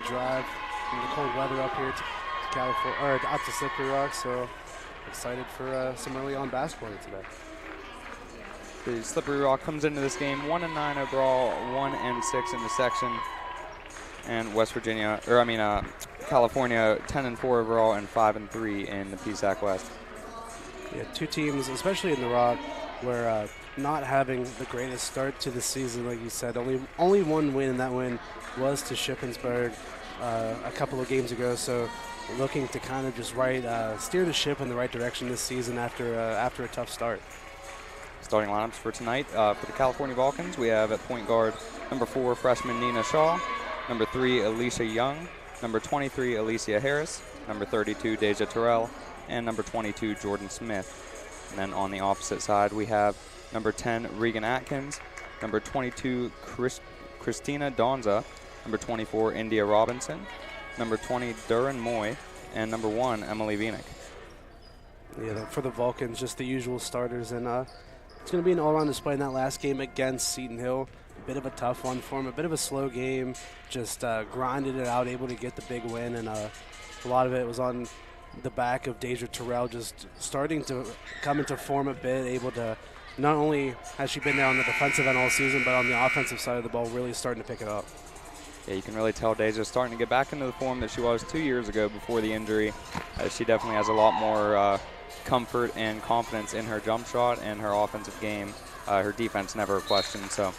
Drive in the cold weather up here to California, or out to Slippery Rock. So excited for some early on basketball today. The Slippery Rock comes into this game 1-9 overall, 1-6 in the section, and California 10-4 overall and 5-3 in the PSAC West. Yeah, two teams, especially in the Rock, where not having the greatest start to the season, like you said, only one win, and that win was to Shippensburg a couple of games ago. So looking to kind of just steer the ship in the right direction this season after a tough start. Starting lineups for tonight for the California Vulcans, we have at point guard number 4 freshman Nina Shaw, number 3 Alicia Young, number 23 Alicia Harris, number 32 Deja Terrell, and number 22 Jordan Smith. And then on the opposite side we have number 10 Regan Atkins, number 22 Christina Donza, number 24 India Robinson, number 20 Duran Moy, and number 1 Emily Vienick. Yeah, for the Vulcans, just the usual starters, and it's going to be an all-around display in that last game against Seton Hill. A bit of a tough one for them, a bit of a slow game, just grinded it out, able to get the big win, and a lot of it was on the back of Deja Terrell just starting to come into form a bit, able to not only has she been there on the defensive end all season, but on the offensive side of the ball really starting to pick it up. Yeah, you can really tell Deja's starting to get back into the form that she was 2 years ago before the injury. She definitely has a lot more comfort and confidence in her jump shot and her offensive game. Her defense never a question. So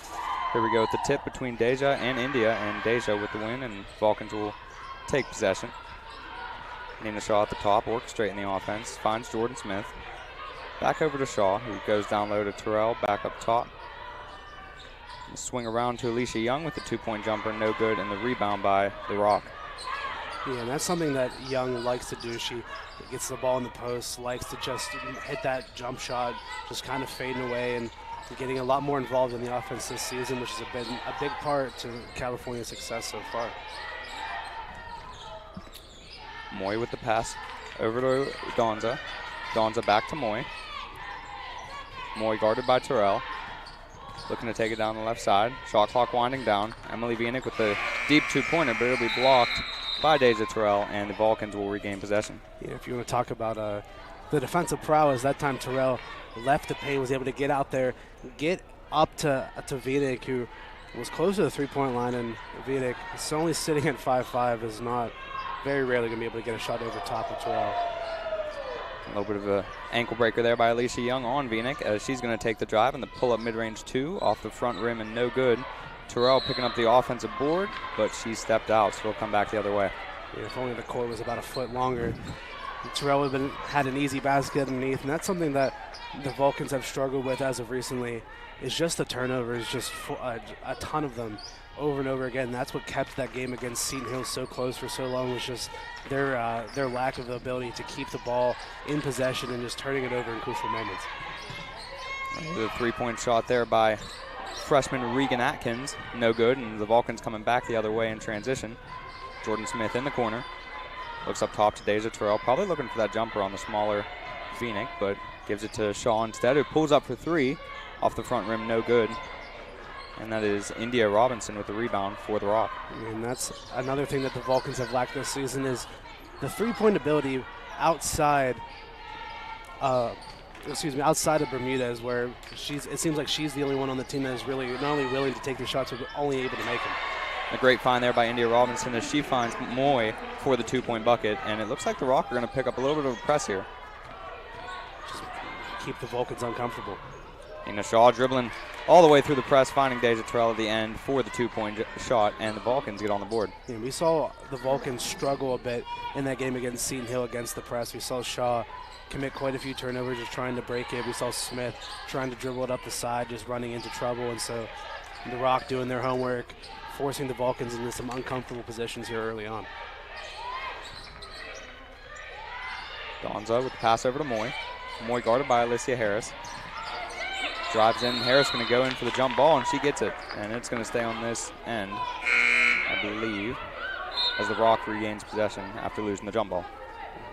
here we go with the tip between Deja and India, and Deja with the win, and Vulcans will take possession. Nina Shaw at the top, orchestrating the offense, finds Jordan Smith. Back over to Shaw, who goes down low to Terrell, back up top. Swing around to Alicia Young with the two-point jumper, no good, and the rebound by the Rock. Yeah, and that's something that Young likes to do. She gets the ball in the post, likes to just hit that jump shot, just kind of fading away and getting a lot more involved in the offense this season, which has been a big part to California's success so far. Moy with the pass over to Donza. Donza back to Moy. Moy guarded by Terrell. Looking to take it down the left side. Shot clock winding down. Emily Vienick with the deep two-pointer, but it'll be blocked by Deja Terrell, and the Vulcans will regain possession. Yeah, if you want to talk about the defensive prowess, that time Terrell left the paint, was able to get out there, get up to Vienick, who was close to the three-point line, and Vienick is only sitting at 5'5", is not very rarely going to be able to get a shot over top of Terrell. A little bit of an ankle breaker there by Alicia Young on Vienick, as she's going to take the drive and the pull-up mid-range 2 off the front rim and no good. Terrell picking up the offensive board, but she stepped out, so it'll come back the other way. Yeah, if only the court was about a foot longer, Terrell would have had an easy basket underneath, and that's something that the Vulcans have struggled with as of recently, is just the turnovers, just a ton of them over and over again. That's what kept that game against Seton Hill so close for so long, was just their lack of the ability to keep the ball in possession and just turning it over in crucial moments. The three-point shot there by freshman Regan Atkins, no good, and the Vulcans coming back the other way in transition. Jordan Smith in the corner. Looks up top to Deja Terrell, probably looking for that jumper on the smaller Vienick, but gives it to Shaw instead, who pulls up for 3 off the front rim, no good. And that is India Robinson with the rebound for the Rock. And that's another thing that the Vulcans have lacked this season, is the three-point ability outside outside of Bermudez, where it seems like she's the only one on the team that is really not only willing to take the shots, but only able to make them. A great find there by India Robinson as she finds Moy for the two-point bucket, and it looks like the Rock are going to pick up a little bit of a press here. Just keep the Vulcans uncomfortable. Nina Shaw dribbling all the way through the press, finding Deja Terrell at the end for the two-point shot, and the Vulcans get on the board. Yeah, we saw the Vulcans struggle a bit in that game against Seton Hill against the press. We saw Shaw commit quite a few turnovers just trying to break it. We saw Smith trying to dribble it up the side, just running into trouble, and so the Rock doing their homework, forcing the Vulcans into some uncomfortable positions here early on. Donza with the pass over to Moy. Moy guarded by Alicia Harris. Drives in, Harris going to go in for the jump ball, and she gets it. And it's going to stay on this end, I believe, as the Rock regains possession after losing the jump ball.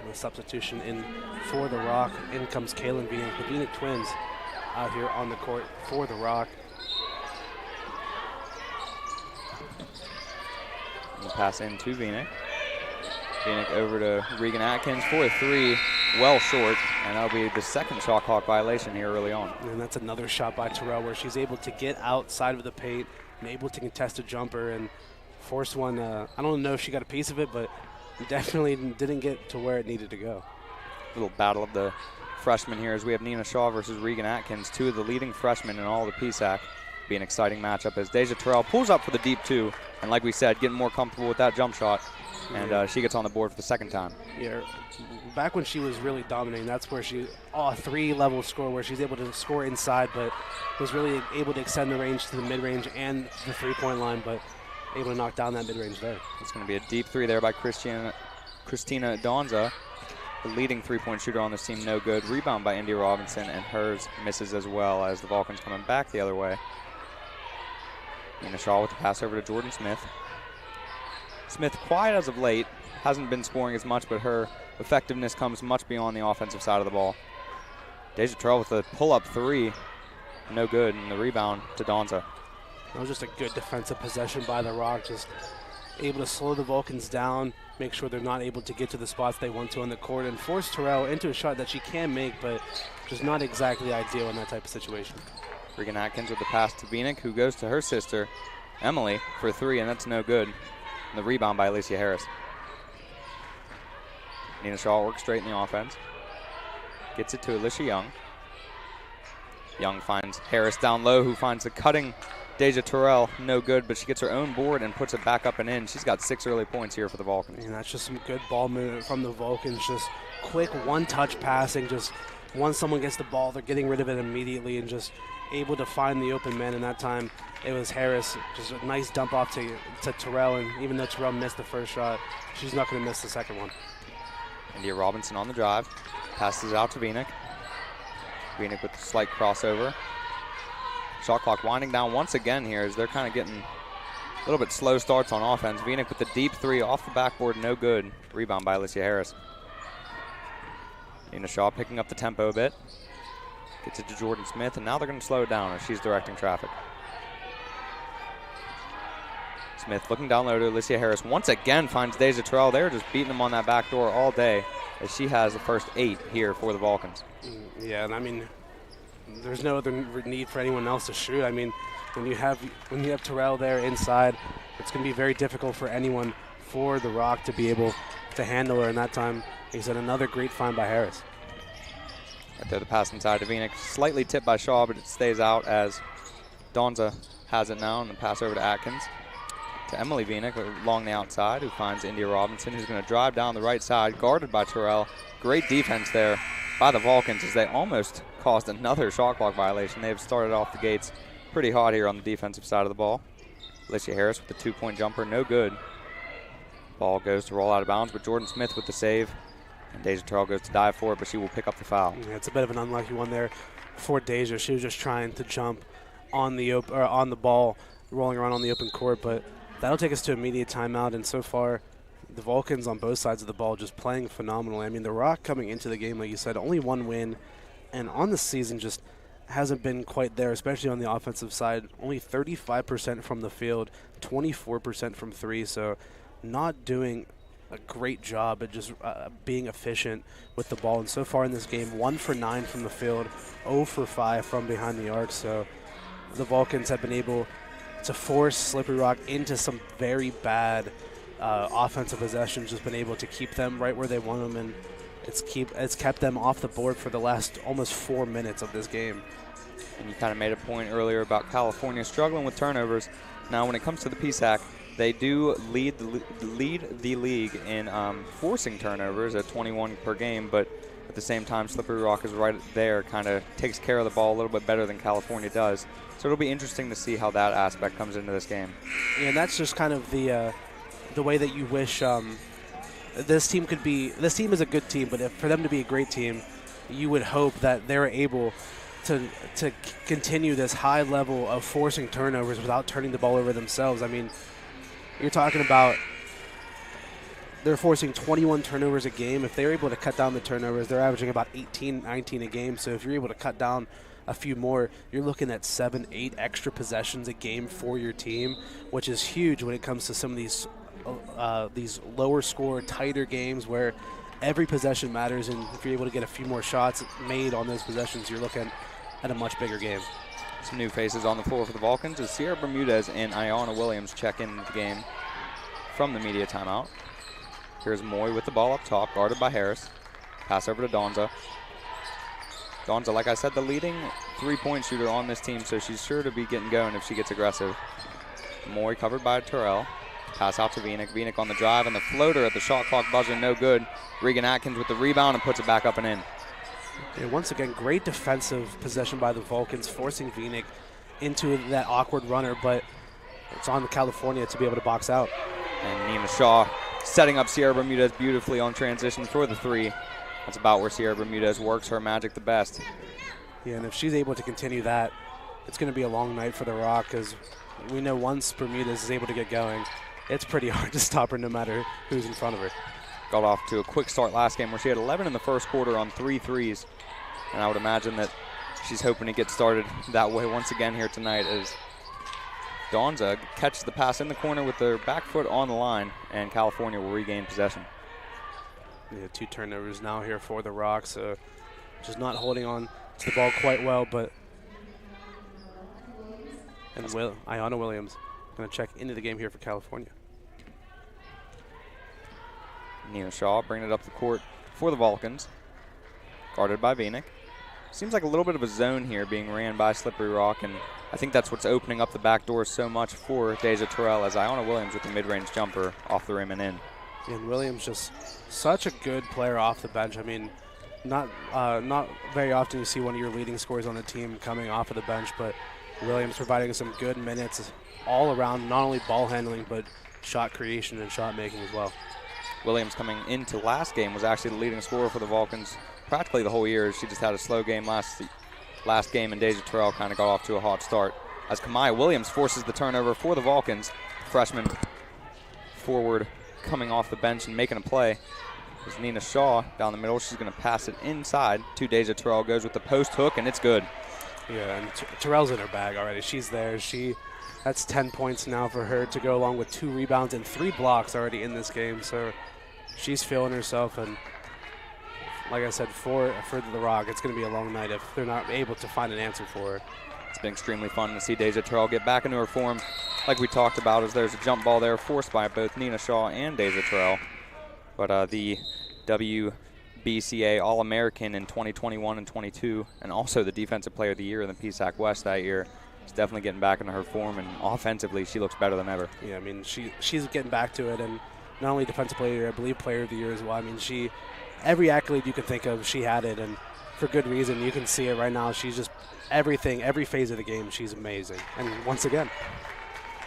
The substitution in for the Rock. In comes Kaylin Vienick. The Vienick twins out here on the court for the Rock. And the pass in to Vinick. Vinick over to Regan Atkins for a three, well short, and that'll be the second shot clock violation here early on. And that's another shot by Terrell where she's able to get outside of the paint and able to contest a jumper and force one. I don't know if she got a piece of it, but definitely didn't get to where it needed to go. Little battle of the freshmen here as we have Nina Shaw versus Regan Atkins, two of the leading freshmen in all the PSAC. Be an exciting matchup as Deja Terrell pulls up for the deep two, and like we said, getting more comfortable with that jump shot, and she gets on the board for the second time. Yeah, back when she was really dominating, that's where she, a three-level score where she's able to score inside, but was really able to extend the range to the mid-range and the three-point line, but able to knock down that mid-range there. It's going to be a deep three there by Christina Donza, the leading three-point shooter on this team, no good. Rebound by India Robinson, and hers misses as well as the Vulcans coming back the other way. Nina Shaw with the pass over to Jordan Smith. Smith quiet as of late, hasn't been scoring as much, but her effectiveness comes much beyond the offensive side of the ball. Deja Terrell with a pull-up three, no good, and the rebound to Donza. That was just a good defensive possession by the Rock, just able to slow the Vulcans down, make sure they're not able to get to the spots they want to on the court, and force Terrell into a shot that she can make, but just not exactly ideal in that type of situation. Regan Atkins with the pass to Vinick, who goes to her sister, Emily, for three, and that's no good. And the rebound by Alicia Harris. Nina Shaw works straight in the offense. Gets it to Alicia Young. Young finds Harris down low, who finds the cutting Deja Terrell, no good, but she gets her own board and puts it back up and in. She's got 6 early points here for the Vulcans. And that's just some good ball movement from the Vulcans. Just quick one-touch passing. Just once someone gets the ball, they're getting rid of it immediately and just able to find the open man. And that time it was Harris. Just a nice dump off to Terrell. And even though Terrell missed the first shot, she's not going to miss the second one. India Robinson on the drive. Passes out to Vinick. Vinick with a slight crossover. Shot clock winding down once again here as they're kind of getting a little bit slow starts on offense. Vinick with the deep three off the backboard, no good. Rebound by Alicia Harris. Nina Shaw picking up the tempo a bit. Gets it to Jordan Smith, and now they're going to slow it down as she's directing traffic. Smith looking down low to Alicia Harris. Once again finds Deja Terrell. They're just beating them on that back door all day as she has the first 8 here for the Vulcans. Yeah, and I mean, there's no other need for anyone else to shoot. I mean, when you have Terrell there inside, it's going to be very difficult for anyone for the Rock to be able to handle her. And that time, he said another great find by Harris. Right there, the pass inside to Vinick. Slightly tipped by Shaw, but it stays out as Donza has it now, and the pass over to Atkins. To Emily Vinick along the outside, who finds India Robinson, who's going to drive down the right side, guarded by Terrell. Great defense there by the Vulcans as they almost caused another shot clock violation. They've started off the gates pretty hot here on the defensive side of the ball. Alicia Harris with the 2-point jumper, no good. Ball goes to roll out of bounds, but Jordan Smith with the save. And Deja Terrell goes to dive for it, but she will pick up the foul. Yeah, it's a bit of an unlucky one there for Deja. She was just trying to jump on the ball, rolling around on the open court, but that'll take us to immediate timeout. And so far, the Vulcans on both sides of the ball just playing phenomenally. I mean, the Rock coming into the game, like you said, only 1 win, and on the season just hasn't been quite there, especially on the offensive side. Only 35% from the field, 24% from 3, so not doing a great job at just being efficient with the ball. And so far in this game, 1 for 9 from the field, 0 for 5 from behind the arc. So the Vulcans have been able to force Slippery Rock into some very bad offensive possessions, just been able to keep them right where they want them, and it's kept them off the board for the last almost 4 minutes of this game. And you kind of made a point earlier about California struggling with turnovers. Now, when it comes to the PSAC, they do lead the league in forcing turnovers at 21 per game, but at the same time, Slippery Rock is right there, kind of takes care of the ball a little bit better than California does. So it'll be interesting to see how that aspect comes into this game. Yeah, and that's just kind of the way that you wish this team could be. This team is a good team, but for them to be a great team, you would hope that they're able to continue this high level of forcing turnovers without turning the ball over themselves. I mean, you're talking about they're forcing 21 turnovers a game. If they're able to cut down the turnovers, they're averaging about 18, 19 a game. So if you're able to cut down a few more, you're looking at 7, 8 extra possessions a game for your team, which is huge when it comes to some of these these lower score, tighter games where every possession matters, and if you're able to get a few more shots made on those possessions, you're looking at a much bigger game. Some new faces on the floor for the Vulcans as Sierra Bermudez and Iona Williams check into the game from the media timeout. Here's Moy with the ball up top, guarded by Harris. Pass over to Donza. Donza, like I said, the leading three-point shooter on this team, so she's sure to be getting going if she gets aggressive. Moy covered by Terrell. Pass out to Vinick. Vinick on the drive, and the floater at the shot clock buzzer, no good. Regan Atkins with the rebound and puts it back up and in. Yeah, once again, great defensive possession by the Vulcans, forcing Vinick into that awkward runner, but it's on California to be able to box out. And Nina Shaw setting up Sierra Bermudez beautifully on transition for the three. That's about where Sierra Bermudez works her magic the best. Yeah, and if she's able to continue that, it's going to be a long night for the Rock, because we know once Bermudez is able to get going, it's pretty hard to stop her no matter who's in front of her. Got off to a quick start last game where she had 11 in the first quarter on 3 threes. And I would imagine that she's hoping to get started that way once again here tonight as Donza catches the pass in the corner with their back foot on the line, and California will regain possession. Yeah, 2 turnovers now here for the Rocks. Just not holding on to the ball quite well, but Iona Williams going to check into the game here for California. Nina Shaw bringing it up the court for the Vulcans, guarded by Vinick. Seems like a little bit of a zone here being ran by Slippery Rock, and I think that's what's opening up the back door so much for Deja Terrell, as Iona Williams with the mid-range jumper off the rim and in. And Williams just such a good player off the bench. I mean, not very often you see one of your leading scorers on the team coming off of the bench, but Williams providing some good minutes all around, not only ball handling, but shot creation and shot making as well. Williams coming into last game was actually the leading scorer for the Vulcans practically the whole year. She just had a slow game last game, and Deja Terrell kind of got off to a hot start. As Kamaya Williams forces the turnover for the Vulcans, freshman forward coming off the bench and making a play. There's Nina Shaw down the middle. She's going to pass it inside to Deja Terrell. Goes with the post hook, and it's good. Yeah, and Terrell's in her bag already. She's there. That's 10 points now for her to go along with 2 rebounds and 3 blocks already in this game. So she's feeling herself, and like I said, for the Rock, it's going to be a long night if they're not able to find an answer for her. It's been extremely fun to see Deja Terrell get back into her form. Like we talked about, as there's a jump ball there forced by both Nina Shaw and Deja Terrell. But the WBCA All-American in 2021 and 22, and also the Defensive Player of the Year in the PSAC West that year, is definitely getting back into her form, and offensively she looks better than ever. Yeah, I mean, she's getting back to it, and not only Defensive Player of the Year, I believe Player of the Year as well. I mean, every accolade you can think of, she had it, and for good reason. You can see it right now. She's just everything, every phase of the game, she's amazing. And once again,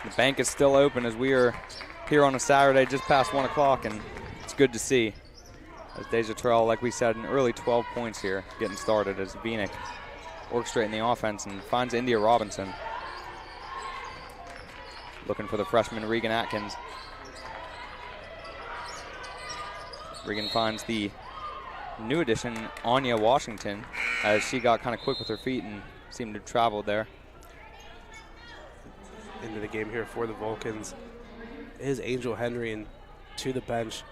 the bank is still open as we are here on a Saturday just past 1 o'clock, and it's good to see. As Deja Terrell, like we said, an early 12 points here getting started as Vinick orchestrating the offense and finds India Robinson. Looking for the freshman Regan Atkins. Regan finds the new addition, Anya Washington, as she got kind of quick with her feet and seemed to have traveled there. Into the game here for the Vulcans is Angel Henry, and to the bench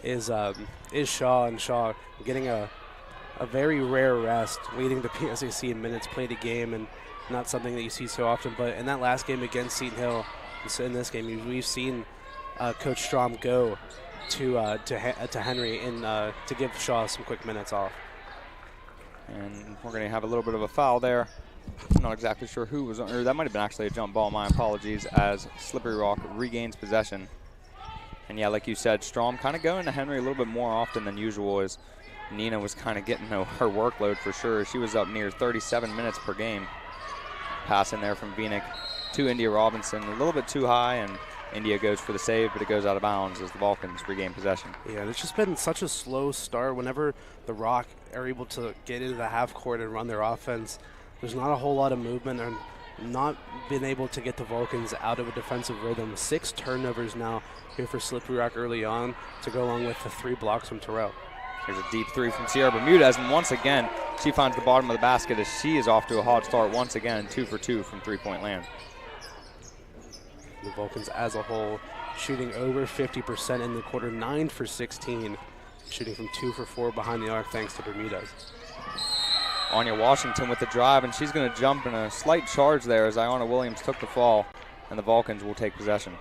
is Shaw, and Shaw getting a very rare rest, leading the PSAC in minutes played a game, and not something that you see so often. But in that last game against Seton Hill, in this game, we've seen Coach Strom go to Henry and to give Shaw some quick minutes off. And we're going to have a little bit of a foul there. I'm not exactly sure who was on, or that might have been actually a jump ball. My apologies, as Slippery Rock regains possession. And yeah, like you said, Strom kind of going to Henry a little bit more often than usual, as Nina was kind of getting her workload for sure. She was up near 37 minutes per game. Pass in there from Vinick to India Robinson, a little bit too high, and India goes for the save, but it goes out of bounds as the Vulcans regain possession. Yeah, it's just been such a slow start. Whenever the Rock are able to get into the half court and run their offense, there's not a whole lot of movement, and not been able to get the Vulcans out of a defensive rhythm. 6 turnovers now here for Slippery Rock early on, to go along with the 3 blocks from Terrell. Here's a deep 3 from Sierra Bermudez, and once again, she finds the bottom of the basket as she is off to a hot start once again, 2 for 2 from three-point land. The Vulcans as a whole shooting over 50% in the quarter, 9 for 16, shooting from 2 for 4 behind the arc thanks to Bermudez. Anya Washington with the drive, and she's going to jump in a slight charge there as Iona Williams took the fall, and the Vulcans will take possession.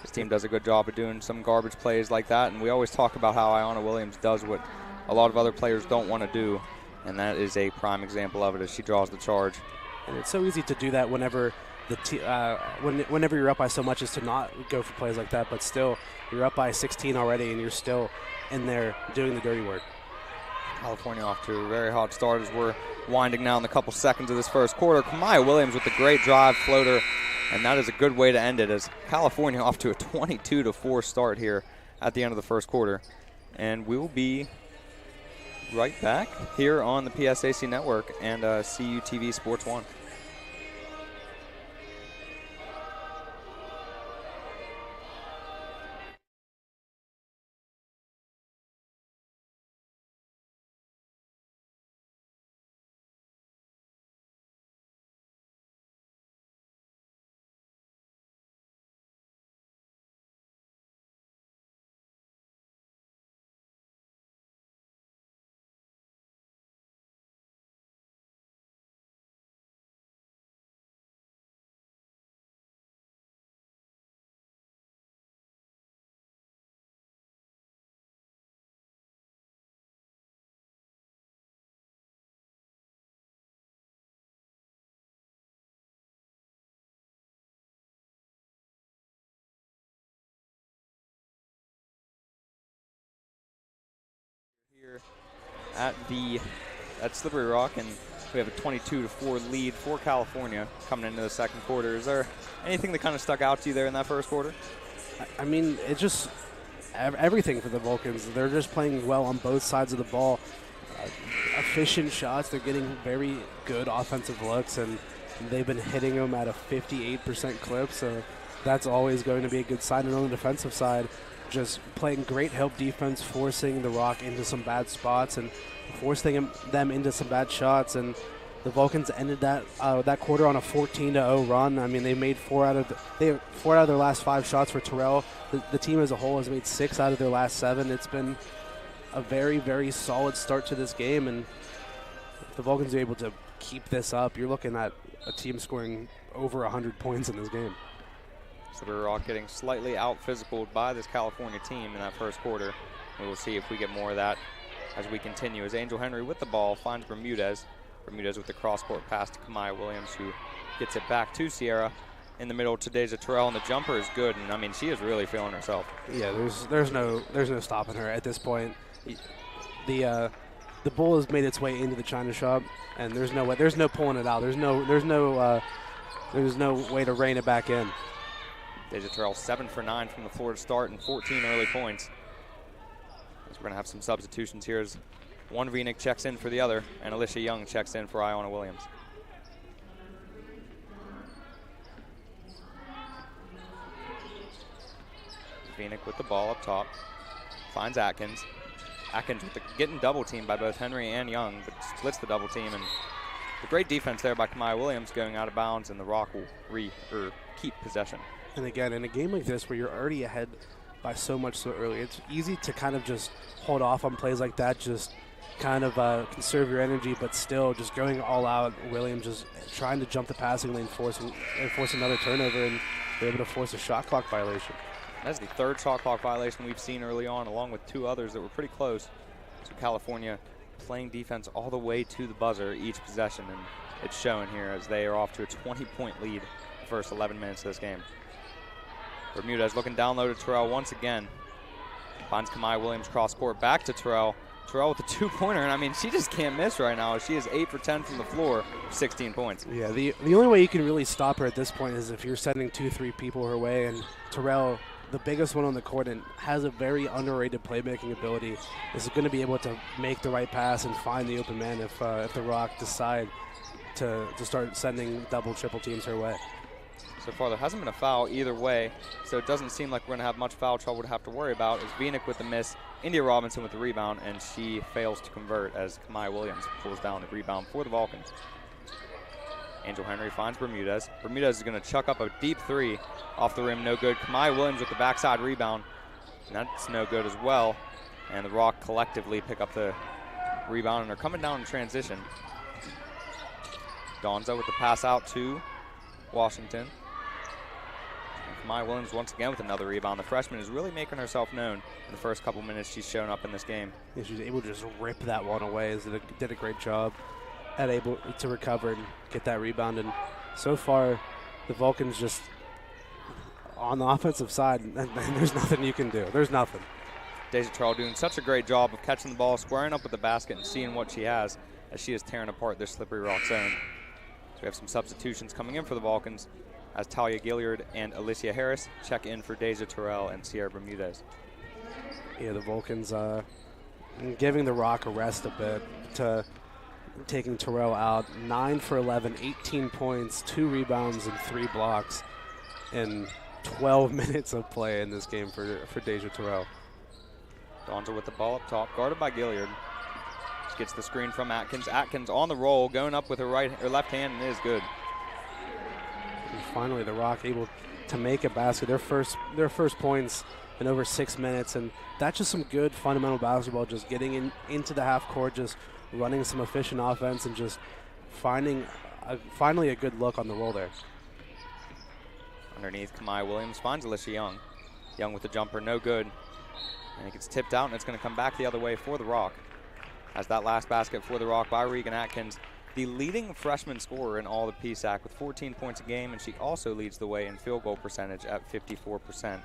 This team does a good job of doing some garbage plays like that, and we always talk about how Iona Williams does what a lot of other players don't want to do, and that is a prime example of it as she draws the charge. And it's so easy to do that whenever whenever you're up by so much, is to not go for plays like that, but still, you're up by 16 already, and you're still in there doing the dirty work. California off to a very hot start as we're winding down the couple seconds of this first quarter. Kamaya Williams with the great drive floater, and that is a good way to end it as California off to a 22-4 start here at the end of the first quarter. And we will be right back here on the PSAC Network and CUTV Sports 1. Here at Slippery Rock, and we have a 22-4 lead for California coming into the second quarter. Is there anything that kind of stuck out to you there in that first quarter? I mean, it just everything for the Vulcans. They're just playing well on both sides of the ball. Efficient shots. They're getting very good offensive looks, and they've been hitting them at a 58% clip. So that's always going to be a good sign. And on the defensive side, just playing great help defense, forcing the Rock into some bad spots and forcing them into some bad shots. And the Vulcans ended that quarter on a 14-0 run. I mean, they made 4 out of their last 5 shots for Terrell. The team as a whole has made 6 out of their last 7. It's been a very, very solid start to this game, and if the Vulcans are able to keep this up, you're looking at a team scoring over 100 points in this game. Slippery Rock getting slightly out-physicaled by this California team in that first quarter. We will see if we get more of that as we continue. As Angel Henry with the ball finds Bermudez. Bermudez with the cross-court pass to Kamaya Williams, who gets it back to Sierra. In the middle to Deja Terrell, and the jumper is good, and I mean, she is really feeling herself. Yeah, there's no stopping her at this point. The ball has made its way into the China shop, and there's no pulling it out. There's no way to rein it back in. Deja Terrell 7 for 9 from the floor to start and 14 early points. As we're going to have some substitutions here as one Venick checks in for the other, and Alicia Young checks in for Iona Williams. Venick with the ball up top, finds Atkins. Atkins getting double teamed by both Henry and Young, but splits the double team, and the great defense there by Kamaya Williams going out of bounds, and the Rock will keep possession. And again, in a game like this where you're already ahead by so much so early, it's easy to kind of just hold off on plays like that, just kind of conserve your energy, but still just going all out. Williams just trying to jump the passing lane, force another turnover, and be able to force a shot clock violation. That's the 3rd shot clock violation we've seen early on, along with 2 others that were pretty close. So California playing defense all the way to the buzzer each possession, and it's showing here as they are off to a 20-point lead the first 11 minutes of this game. Bermudez looking down low to Terrell once again. Finds Kamaya Williams cross court back to Terrell. Terrell with a 2-pointer, and I mean, she just can't miss right now. She is 8 for 10 from the floor, 16 points. Yeah, the only way you can really stop her at this point is if you're sending 2-3 people her way, and Terrell, the biggest one on the court and has a very underrated playmaking ability, is going to be able to make the right pass and find the open man if the Rock decide to start sending double, triple teams her way. So far, there hasn't been a foul either way, so it doesn't seem like we're going to have much foul trouble to have to worry about. As Venick with the miss, India Robinson with the rebound, and she fails to convert as Kamaya Williams pulls down the rebound for the Vulcans. Angel Henry finds Bermudez. Bermudez is going to chuck up a deep three off the rim, no good. Kamaya Williams with the backside rebound, and that's no good as well. And the Rock collectively pick up the rebound, and they're coming down in transition. Donza with the pass out to Washington. And Kamaya Williams once again with another rebound. The freshman is really making herself known in the first couple minutes she's shown up in this game. Yeah, she was able to just rip that one away. Did a great job at able to recover and get that rebound. And so far, the Vulcans just on the offensive side, and there's nothing you can do. There's nothing. Deja Terrell doing such a great job of catching the ball, squaring up with the basket, and seeing what she has as she is tearing apart this Slippery Rock zone. So we have some substitutions coming in for the Vulcans as Talia Gilliard and Alicia Harris check in for Deja Terrell and Sierra Bermudez. Yeah, the Vulcans giving the Rock a rest a bit to taking Terrell out. 9 for 11, 18 points, 2 rebounds, and 3 blocks in 12 minutes of play in this game for Deja Terrell. Donza with the ball up top, guarded by Gilliard. She gets the screen from Atkins. Atkins on the roll, going up with her left hand, and it is good. And finally, the Rock able to make a basket. Their first points in over 6 minutes, and that's just some good fundamental basketball. Just getting into the half court, just running some efficient offense, and just finding finally a good look on the roll there. Underneath, Kamaya Williams finds Alicia Young. Young with the jumper, no good. And it gets tipped out, and it's going to come back the other way for the Rock. As that last basket for the Rock by Regan Atkins, the leading freshman scorer in all the PSAC with 14 points a game, and she also leads the way in field goal percentage at 54%.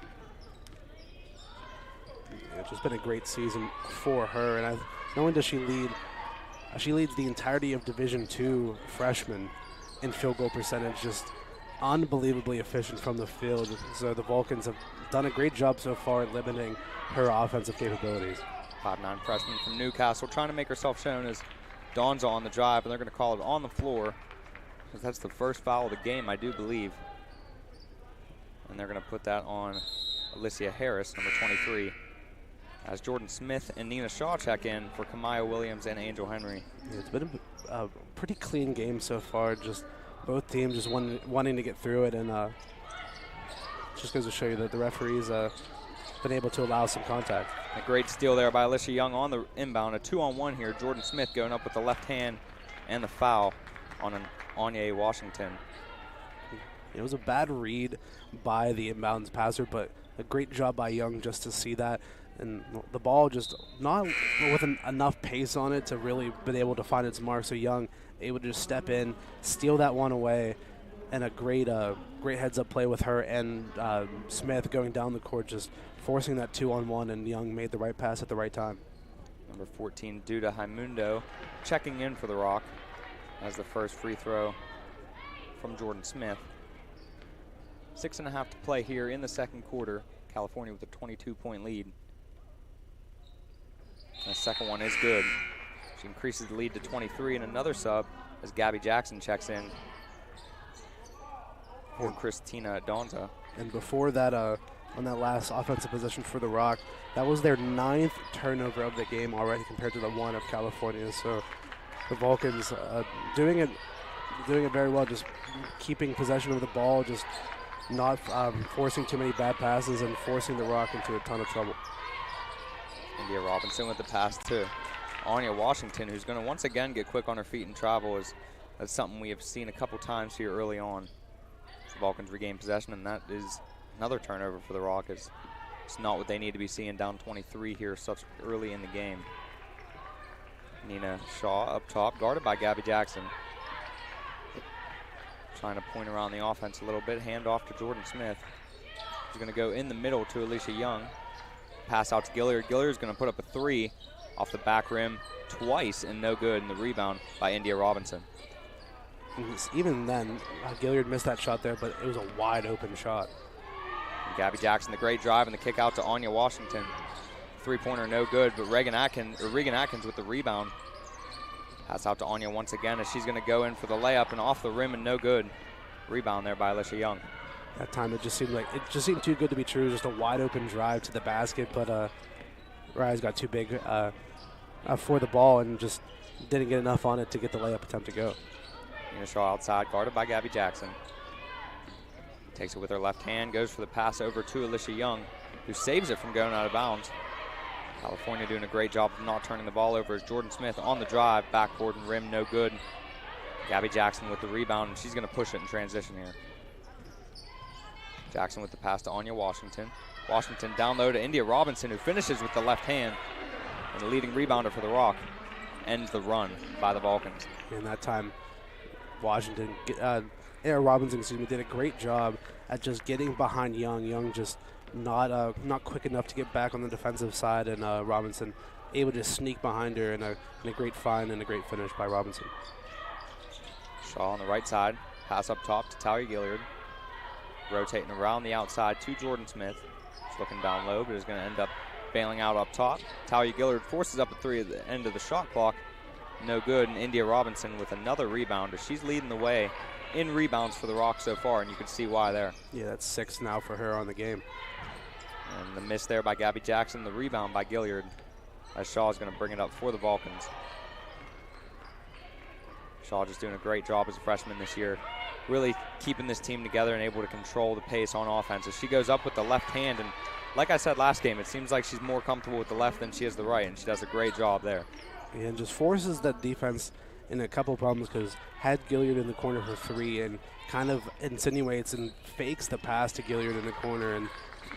It's just been a great season for her, and not only does she lead, she leads the entirety of Division II freshmen in field goal percentage, just unbelievably efficient from the field. So the Vulcans have done a great job so far at limiting her offensive capabilities. 5'9" freshman from Newcastle trying to make herself shown as Donza on the drive, and they're going to call it on the floor because that's the first foul of the game, I do believe. And they're going to put that on Alicia Harris, number 23, as Jordan Smith and Nina Shaw check in for Kamaya Williams and Angel Henry. Yeah, it's been a pretty clean game so far. Just both teams just wanting to get through it, and just goes to show you that the referees been able to allow some contact. A great steal there by Alicia Young on the inbound. A 2-on-1 here. Jordan Smith going up with the left hand and the foul on an Anya Washington. It was a bad read by the inbounds passer, but a great job by Young just to see that. And the ball just not with enough pace on it to really been able to find its mark. So Young able to just step in, steal that one away, and a great heads-up play with her and Smith going down the court, just forcing that 2-on-1, and Young made the right pass at the right time. Number 14, Duda Haimundo, checking in for the Rock as the first free throw from Jordan Smith. 6.5 to play here in the second quarter. California with a 22-point lead. And the second one is good. She increases the lead to 23, and another sub as Gabby Jackson checks in for Christina Donza. And before that, on that last offensive possession for the Rock, that was their 9th turnover of the game already compared to the 1 of California. So the Vulcans doing it very well, just keeping possession of the ball, just not forcing too many bad passes and forcing the Rock into a ton of trouble. India Robinson with the pass to Anya Washington, who's going to once again get quick on her feet and travel. That's something we have seen a couple times here early on. The Vulcans regain possession, and that is another turnover for the Rock. It's not what they need to be seeing down 23 here such early in the game. Nina Shaw up top, guarded by Gabby Jackson. Trying to point around the offense a little bit. Hand off to Jordan Smith. He's going to go in the middle to Alicia Young. Pass out to Gilliard. Gilliard's going to put up a 3 off the back rim twice and no good, and the rebound by India Robinson. Even then, Gilliard missed that shot there, but it was a wide open shot. And Gabby Jackson, the great drive and the kick out to Anya Washington. 3-pointer no good, but Regan Atkins with the rebound. Pass out to Anya once again as she's going to go in for the layup and off the rim and no good. Rebound there by Alicia Young. That time it just seemed too good to be true. Just a wide open drive to the basket, but Rise got too big for the ball and just didn't get enough on it to get the layup attempt to go. Nina Shaw outside, guarded by Gabby Jackson. Takes it with her left hand, goes for the pass over to Alicia Young, who saves it from going out of bounds. California doing a great job of not turning the ball over as Jordan Smith on the drive, backboard and rim, no good. Gabby Jackson with the rebound, and she's going to push it in transition here. Jackson with the pass to Anya Washington. Washington down low to India Robinson, who finishes with the left hand. And the leading rebounder for the Rock ends the run by the Vulcans. And that time, Robinson, did a great job at just getting behind Young. Young just not quick enough to get back on the defensive side, and Robinson able to sneak behind her in a great find and a great finish by Robinson. Shaw on the right side, pass up top to Talia Gilliard. Rotating around the outside to Jordan Smith. She's looking down low, but is going to end up bailing out up top. Talia Gilliard forces up a three at the end of the shot clock. No good, and India Robinson with another rebounder. She's leading the way in rebounds for the Rock so far, and you can see why there. Yeah, that's 6 now for her on the game. And the miss there by Gabby Jackson, the rebound by Gilliard, as Shaw is going to bring it up for the Vulcans. Shaw just doing a great job as a freshman this year, really keeping this team together and able to control the pace on offense. As she goes up with the left hand, and like I said last game, it seems like she's more comfortable with the left than she is the right, and she does a great job there. And just forces that defense in a couple problems, because had Gilliard in the corner for 3 and kind of insinuates and fakes the pass to Gilliard in the corner and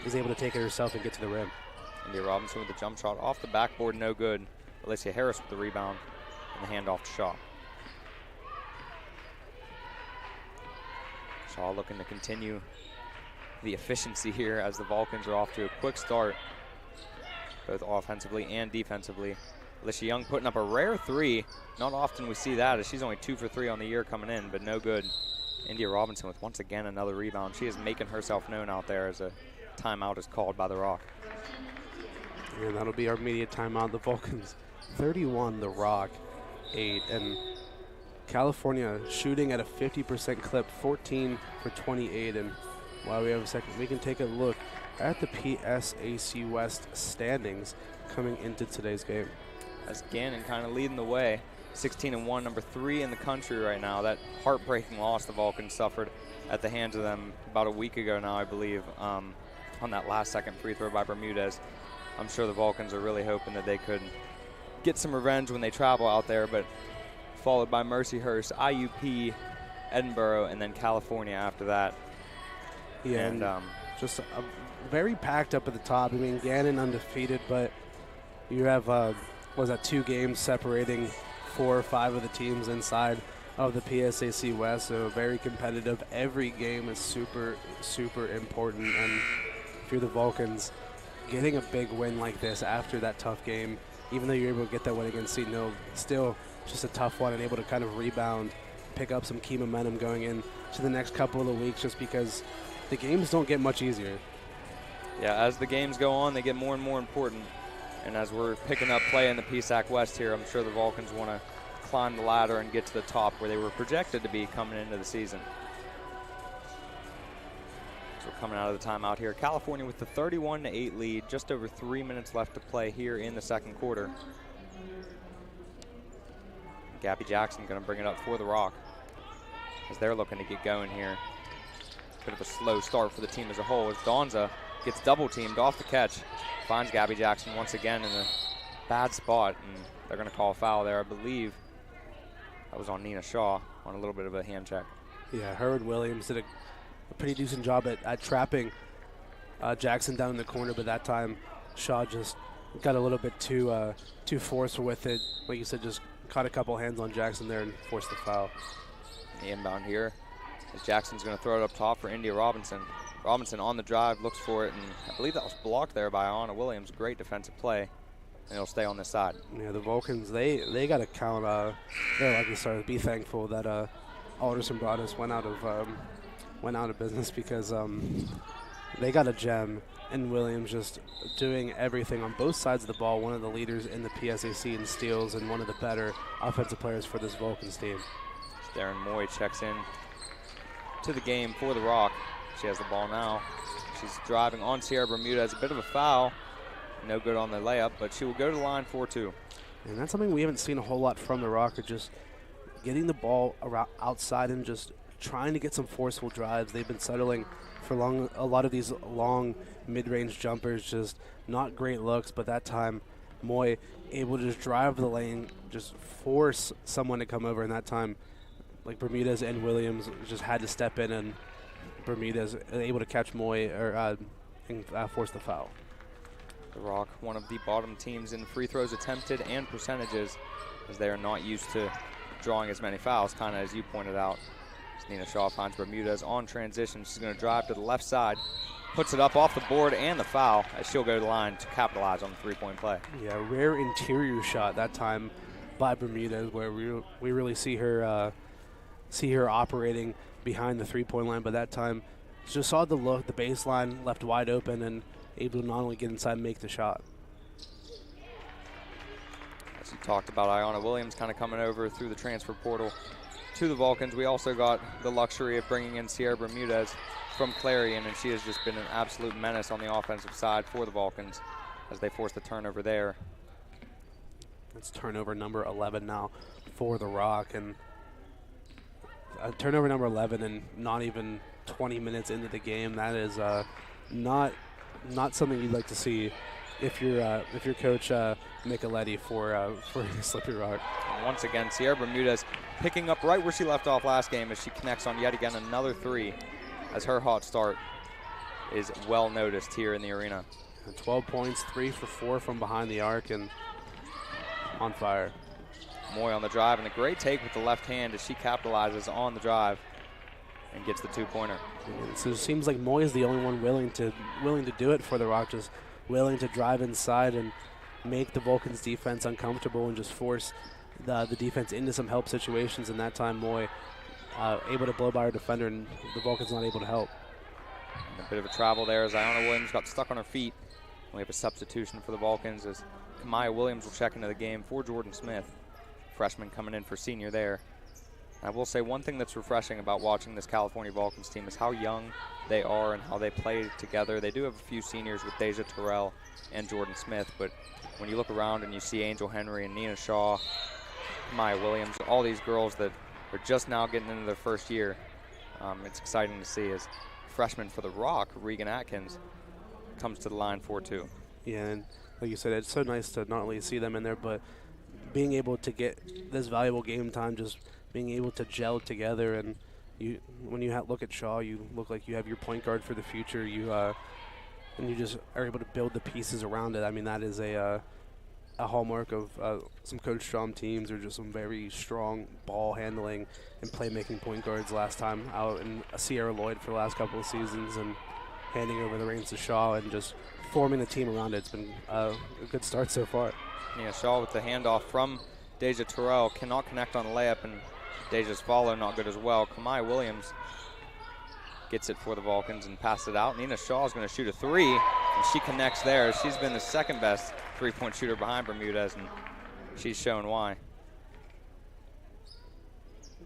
is able to take it herself and get to the rim. India Robinson with the jump shot off the backboard, no good. Alicia Harris with the rebound and the handoff to Shaw. Shaw looking to continue the efficiency here as the Vulcans are off to a quick start, both offensively and defensively. Alicia Young putting up a rare 3. Not often we see that, as she's only 2 for 3 on the year coming in, but no good. India Robinson with once again another rebound. She is making herself known out there as a timeout is called by the Rock. And that'll be our immediate timeout. The Vulcans 31, the Rock 8, and California shooting at a 50% clip, 14 for 28. And while we have a second, we can take a look at the PSAC West standings coming into today's game. As Gannon kind of leading the way, 16-1, number 3 in the country right now. That heartbreaking loss the Vulcans suffered at the hands of them about a week ago now, I believe, on that last second free throw by Bermudez. I'm sure the Vulcans are really hoping that they could get some revenge when they travel out there, but followed by Mercyhurst, IUP, Edinburgh, and then California after that. Yeah, and just very packed up at the top. I mean, Gannon undefeated, but you have, 2 games separating 4 or 5 of the teams inside of the PSAC West, so very competitive. Every game is super, super important, and if you're the Vulcans, getting a big win like this after that tough game, even though you're able to get that win against Seton Hill, still just a tough one, and able to kind of rebound, pick up some key momentum going in to the next couple of weeks, just because the games don't get much easier. Yeah, as the games go on, they get more and more important. And as we're picking up play in the PSAC West here, I'm sure the Vulcans want to climb the ladder and get to the top where they were projected to be coming into the season. So we're coming out of the timeout here. California with the 31-8 lead, just over 3 minutes left to play here in the second quarter. Gabby Jackson going to bring it up for the Rock as they're looking to get going here. Bit of a slow start for the team as a whole as Donza gets double teamed off the catch. Finds Gabby Jackson once again in a bad spot, and they're going to call a foul there. I believe that was on Nina Shaw on a little bit of a hand check. Yeah, Herod Williams did a pretty decent job at trapping Jackson down in the corner, but that time Shaw just got a little bit too forceful with it. Like you said, just caught a couple hands on Jackson there and forced the foul. The inbound here as Jackson's going to throw it up top for India Robinson. Robinson on the drive, looks for it, and I believe that was blocked there by Anna Williams. Great defensive play, and it'll stay on this side. Yeah, the Vulcans, they got to count. They're like to start. Be thankful that Alderson Broadus went out of business, because they got a gem, and Williams just doing everything on both sides of the ball. One of the leaders in the PSAC in steals, and one of the better offensive players for this Vulcans team. Darren Moy checks in to the game for the Rock. She has the ball now. She's driving on Sierra Bermudez. A bit of a foul. No good on the layup, but she will go to the line for 2. And that's something we haven't seen a whole lot from the Rock, just getting the ball around outside and just trying to get some forceful drives. They've been settling for a lot of these long mid-range jumpers, just not great looks, but that time Moy able to just drive the lane, just force someone to come over, and that time like Bermudez and Williams just had to step in, and Bermudez able to catch Moy and force the foul. The Rock, one of the bottom teams in free throws attempted and percentages, as they are not used to drawing as many fouls, kind of as you pointed out. As Nina Shaw finds Bermudez on transition. She's going to drive to the left side, puts it up off the board and the foul, as she'll go to the line to capitalize on the three-point play. Yeah, rare interior shot that time by Bermudez, where we really see her operating behind the three-point line, but that time just saw the baseline left wide open, and able to not only get inside and make the shot. As you talked about, Ayanna Williams kind of coming over through the transfer portal to the Vulcans. We also got the luxury of bringing in Sierra Bermudez from Clarion, and she has just been an absolute menace on the offensive side for the Vulcans as they force the turnover there. It's turnover number 11 now for the Rock, and turnover number 11 and not even 20 minutes into the game. That is not something you'd like to see if you're coach Micheletti for Slippery Rock. And once again, Sierra Bermudez picking up right where she left off last game as she connects on yet again another three, as her hot start is well noticed here in the arena. 12 points, 3 for 4 from behind the arc, and on fire. Moy on the drive, and a great take with the left hand as she capitalizes on the drive and gets the two-pointer. So it seems like Moy is the only one willing to do it for the Rock, just willing to drive inside and make the Vulcans defense uncomfortable and just force the defense into some help situations. And that time Moy able to blow by her defender, and the Vulcans not able to help. And a bit of a travel there as Ayanna Williams got stuck on her feet. We have a substitution for the Vulcans as Kamaya Williams will check into the game for Jordan Smith, freshman coming in for senior there. I will say one thing that's refreshing about watching this California Vulcans team is how young they are and how they play together. They do have a few seniors with Deja Terrell and Jordan Smith, but when you look around and you see Angel Henry and Nina Shaw, Maya Williams, all these girls that are just now getting into their first year, it's exciting to see as freshman for the Rock, Regan Atkins, comes to the line for two. Yeah, and like you said, it's so nice to not only see them in there, but being able to get this valuable game time, just being able to gel together. And when you look at Shaw, you look like you have your point guard for the future. And you just are able to build the pieces around it. I mean, that is a hallmark of some Coach Strom teams, or just some very strong ball handling and playmaking point guards. Last time out in Sierra Lloyd for the last couple of seasons, and handing over the reins to Shaw and just forming the team around it. It's been a good start so far. Yeah, Shaw with the handoff from Deja Terrell, cannot connect on the layup, and Deja's follow not good as well. Kamaya Williams gets it for the Vulcans and passes it out. Nina Shaw is going to shoot a three, and she connects there. She's been the second best three-point shooter behind Bermudez, and she's shown why.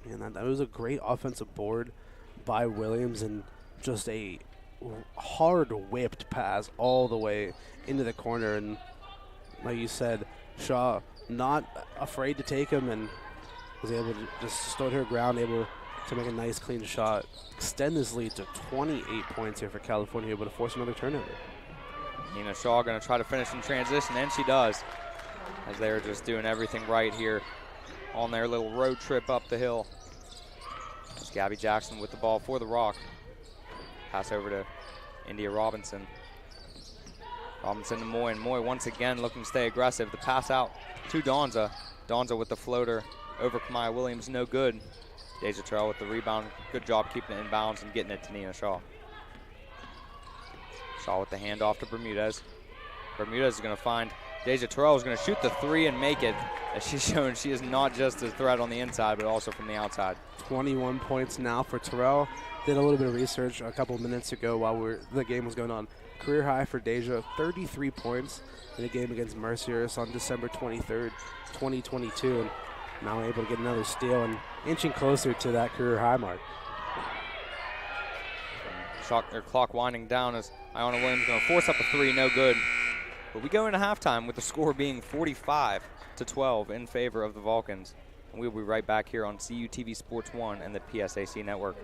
And that was a great offensive board by Williams, and just a hard whipped pass all the way into the corner. And like you said, Shaw not afraid to take him, and was able to just stood her ground, able to make a nice clean shot, extend this lead to 28 points here for California, able to force another turnover. Nina Shaw going to try to finish in transition, and she does, as they're just doing everything right here on their little road trip up the hill. It's Gabby Jackson with the ball for the Rock. Pass over to India Robinson. Robinson to Moy, and Moy once again looking to stay aggressive. The pass out to Donza. Donza with the floater over Kamaya Williams, no good. Deja Terrell with the rebound. Good job keeping it in bounds and getting it to Nina Shaw. Shaw with the handoff to Bermudez. Bermudez is going to find Deja Terrell, is going to shoot the three and make it, as she's shown she is not just a threat on the inside, but also from the outside. 21 points now for Terrell. Did a little bit of research a couple minutes ago while the game was going on. Career high for Deja, 33 points in a game against Mercierus on December 23rd, 2022. And now able to get another steal and inching closer to that career high mark. Their clock winding down as Ayanna Williams going to force up a three, no good. But we go into halftime with the score being 45-12 in favor of the Vulcans. And we'll be right back here on CUTV Sports 1 and the PSAC Network.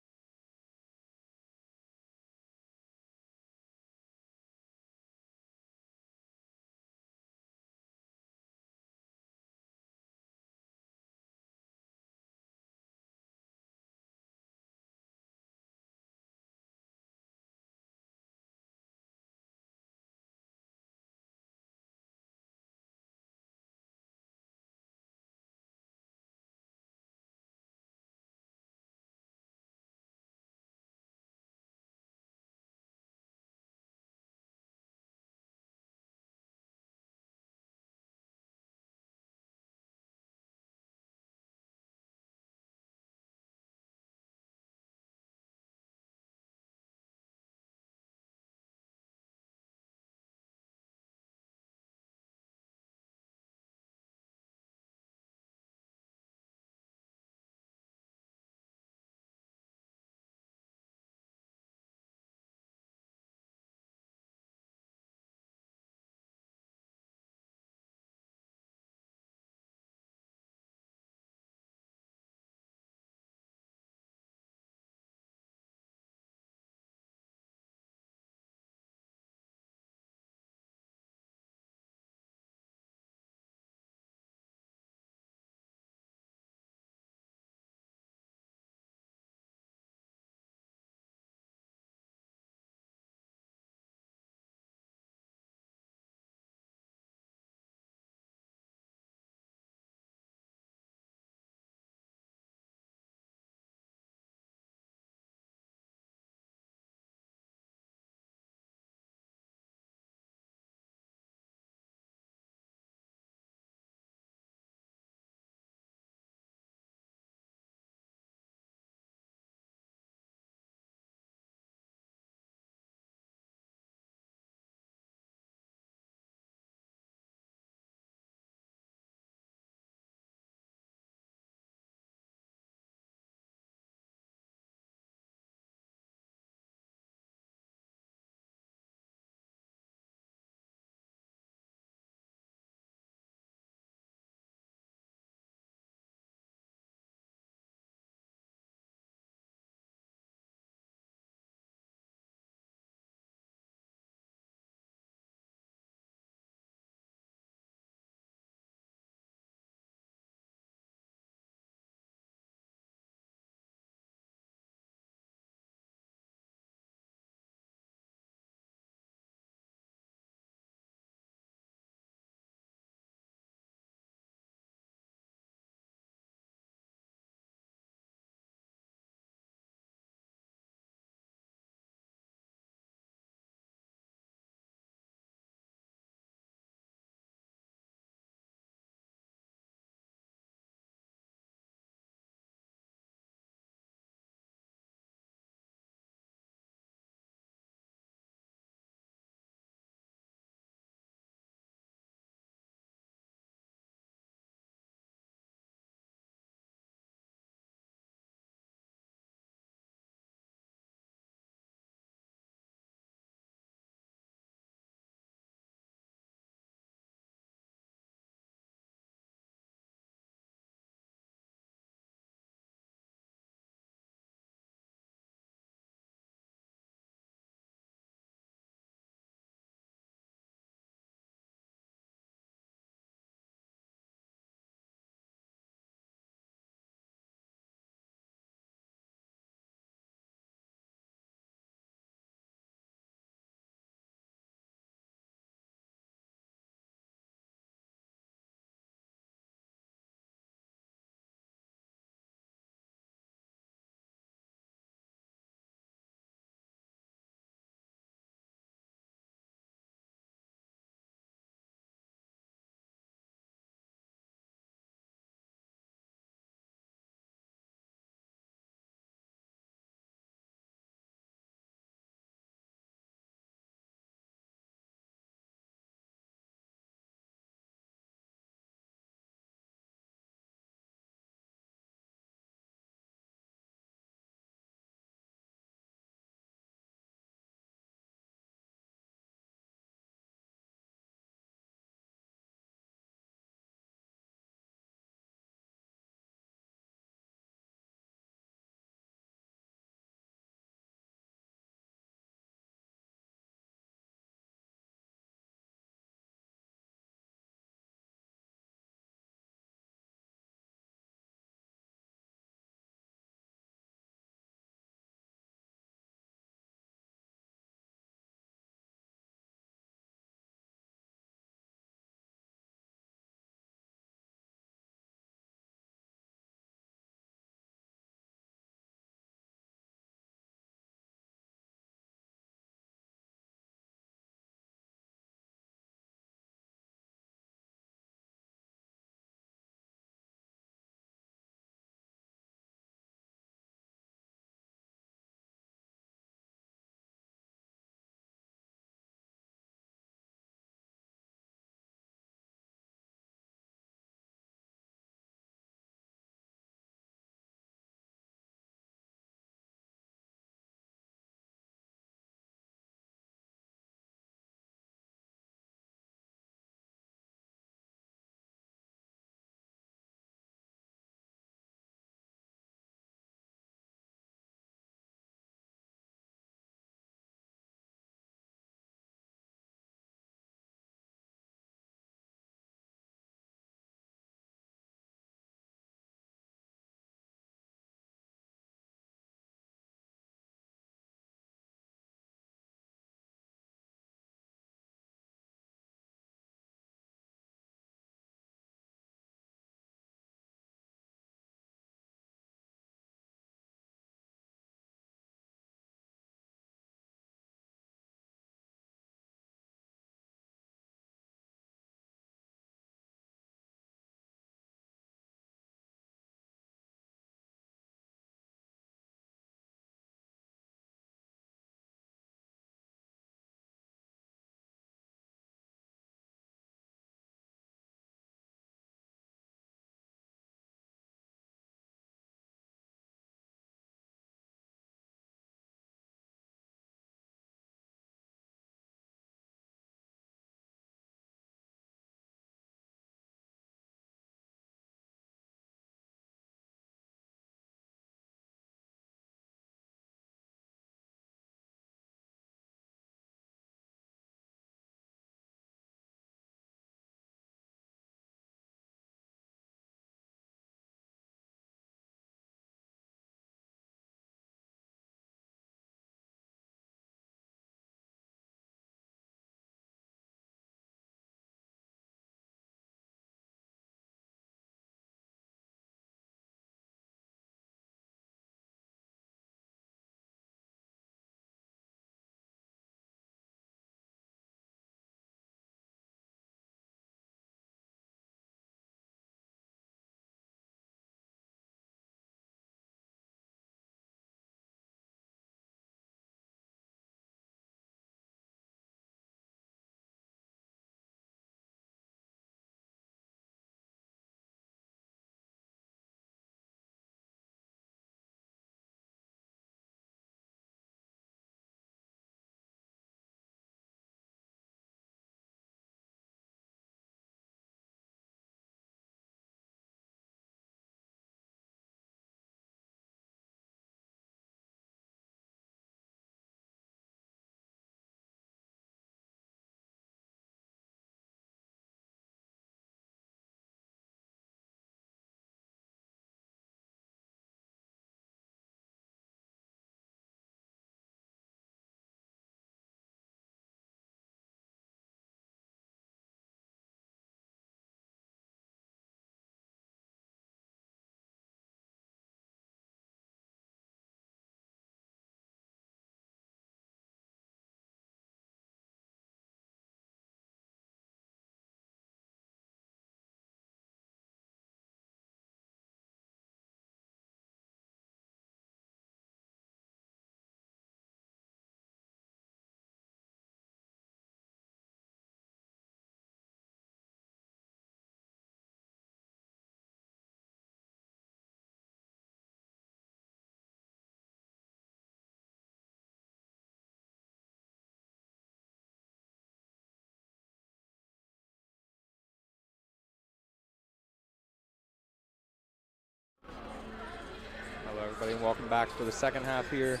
welcome back for the second half here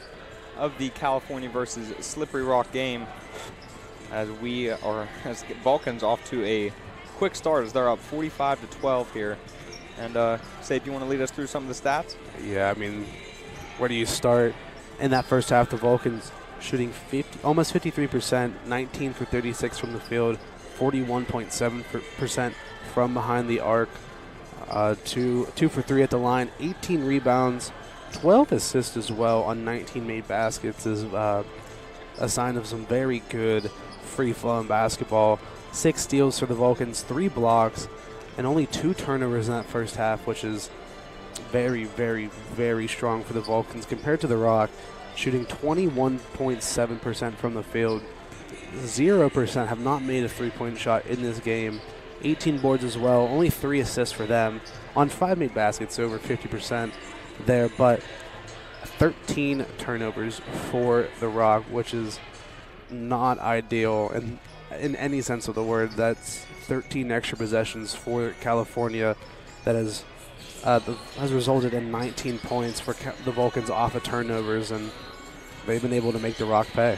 of the California versus Slippery Rock game, as Vulcans off to a quick start as they're up 45-12 here. And Sage, do you want to lead us through some of the stats? Yeah, I mean, where do you start? In that first half, the Vulcans shooting almost 53%, 19 for 36 from the field, 41.7% from behind the arc, 2 for 3 at the line, 18 rebounds, 12 assists as well on 19 made baskets is a sign of some very good free-flowing basketball. 6 steals for the Vulcans, 3 blocks, and only 2 turnovers in that first half, which is very, very, very strong for the Vulcans compared to the Rock, shooting 21.7% from the field. 0% have not made a three-point shot in this game. 18 boards as well, only 3 assists for them on 5 made baskets, over 50% there, but 13 turnovers for the Rock, which is not ideal in any sense of the word. That's 13 extra possessions for California that has resulted in 19 points for the Vulcans off of turnovers, and they've been able to make the Rock pay.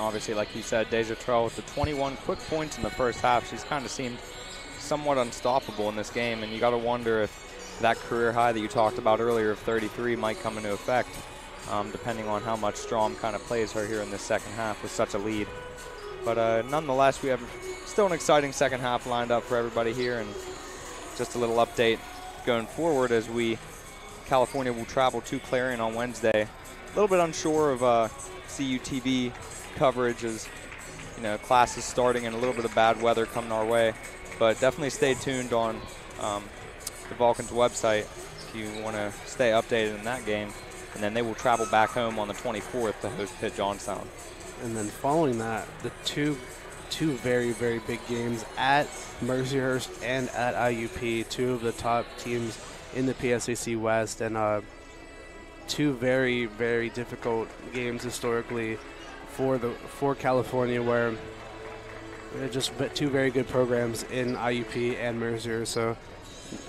Obviously, like you said, Deja Terrell with the 21 quick points in the first half. She's kind of seemed somewhat unstoppable in this game, and you got to wonder if that career high that you talked about earlier of 33 might come into effect, depending on how much Strom kind of plays her here in this second half with such a lead. But nonetheless, we have still an exciting second half lined up for everybody here, and just a little update going forward as California will travel to Clarion on Wednesday. A little bit unsure of CUTV coverage as, classes starting and a little bit of bad weather coming our way, but definitely stay tuned on the Vulcans website if you want to stay updated in that game. And then they will travel back home on the 24th to host Pitt Johnstown. And then following that, the two very, very big games at Mercyhurst and at IUP, 2 of the top teams in the PSAC West, and 2 very, very difficult games historically for California, where they're just 2 very good programs in IUP and Mercyhurst. So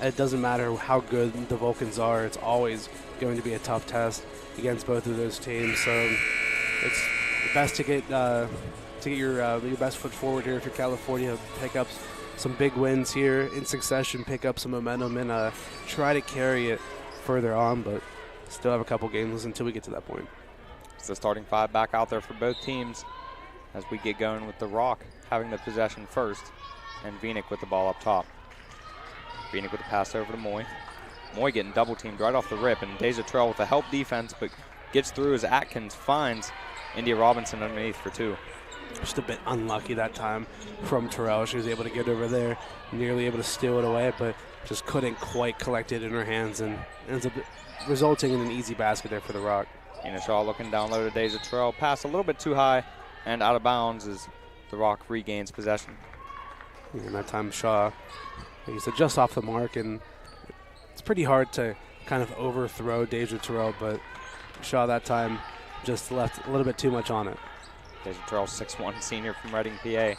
it doesn't matter how good the Vulcans are; it's always going to be a tough test against both of those teams. So it's best to get your best foot forward here if you're California. Pick up some big wins here in succession, pick up some momentum, and try to carry it further on. But still have a couple games until we get to that point. It's the starting 5 back out there for both teams as we get going with the Rock having the possession first, and Vinick with the ball up top. Vinick with the pass over to Moy. Moy getting double teamed right off the rip, and Deja Terrell with the help defense, but gets through as Atkins finds India Robinson underneath for 2. Just a bit unlucky that time from Terrell. She was able to get over there, nearly able to steal it away, but just couldn't quite collect it in her hands, and ends up resulting in an easy basket there for the Rock. Ina Shaw looking down low to Deja Terrell. Pass a little bit too high and out of bounds as the Rock regains possession. And that time Shaw, like you said, just off the mark, and it's pretty hard to kind of overthrow Deja Terrell, but Shaw that time just left a little bit too much on it. Deja Terrell, 6'1", senior from Reading, PA.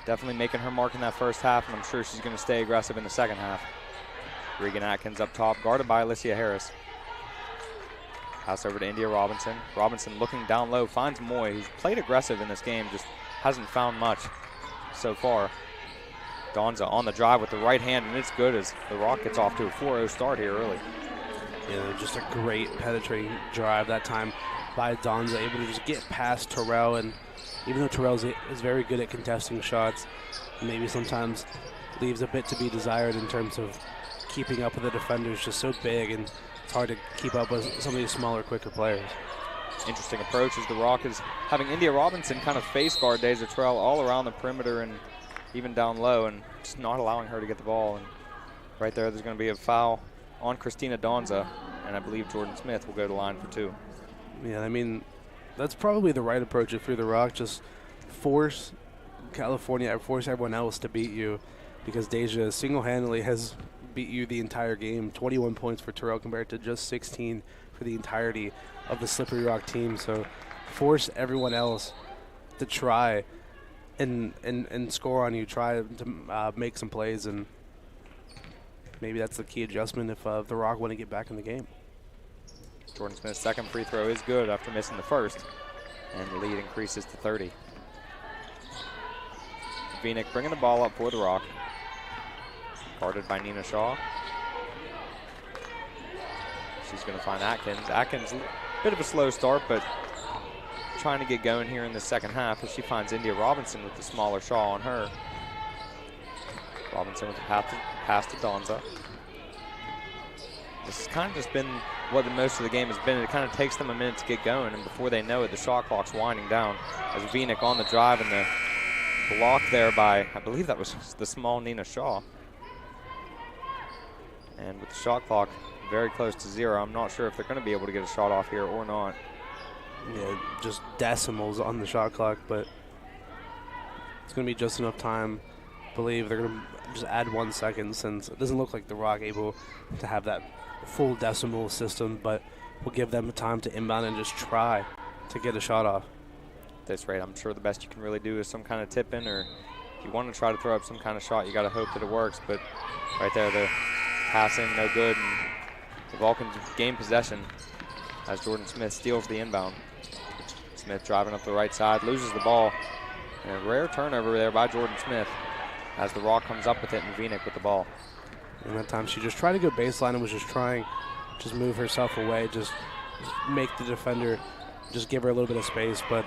Definitely making her mark in that first half, and I'm sure she's going to stay aggressive in the second half. Regan Atkins up top, guarded by Alicia Harris. Pass over to India Robinson. Robinson looking down low, finds Moy, who's played aggressive in this game, just hasn't found much so far. Donza on the drive with the right hand, and it's good as the Rock gets off to a 4-0 start here early. Yeah, just a great penetrating drive that time by Donza, able to just get past Terrell, and even though Terrell is very good at contesting shots, maybe sometimes leaves a bit to be desired in terms of keeping up with the defenders, just so big, and it's hard to keep up with some of these smaller, quicker players. Interesting approach as the Rock is having India Robinson kind of face guard Deja Terrell all around the perimeter and even down low, and just not allowing her to get the ball. And right there's going to be a foul on Christina Donza, and I believe Jordan Smith will go to line for 2. Yeah, I mean, that's probably the right approach if you're the Rock. Just force California, force everyone else to beat you, because Deja single-handedly has beat you the entire game. 21 points for Terrell compared to just 16 for the entirety of the Slippery Rock team. So force everyone else to try and score on you, try to make some plays, and maybe that's the key adjustment if the Rock want to get back in the game. Jordan Smith's second free throw is good after missing the first, and the lead increases to 30. Vinick bringing the ball up for the Rock. Guarded by Nina Shaw. She's going to find Atkins. Atkins, a bit of a slow start, but trying to get going here in the second half as she finds India Robinson with the smaller Shaw on her. Robinson with the pass to Donza. This has kind of just been what the most of the game has been. It kind of takes them a minute to get going, and before they know it, the shot clock's winding down as Vinick on the drive and the block there by, I believe that was the small Nina Shaw. And with the shot clock very close to 0, I'm not sure if they're going to be able to get a shot off here or not. Yeah, just decimals on the shot clock, but it's going to be just enough time. I believe they're going to just add 1 second, since it doesn't look like the Rock able to have that full decimal system, but we'll give them time to inbound and just try to get a shot off. At this rate, I'm sure the best you can really do is some kind of tip in, or if you want to try to throw up some kind of shot, you got to hope that it works. But right there, the passing no good, and the Vulcans gain possession as Jordan Smith steals the inbound. Smith driving up the right side, loses the ball. And a rare turnover there by Jordan Smith as the Rock comes up with it and Vinick with the ball. And that time she just tried to go baseline and was just trying, just move herself away, just make the defender, just give her a little bit of space, but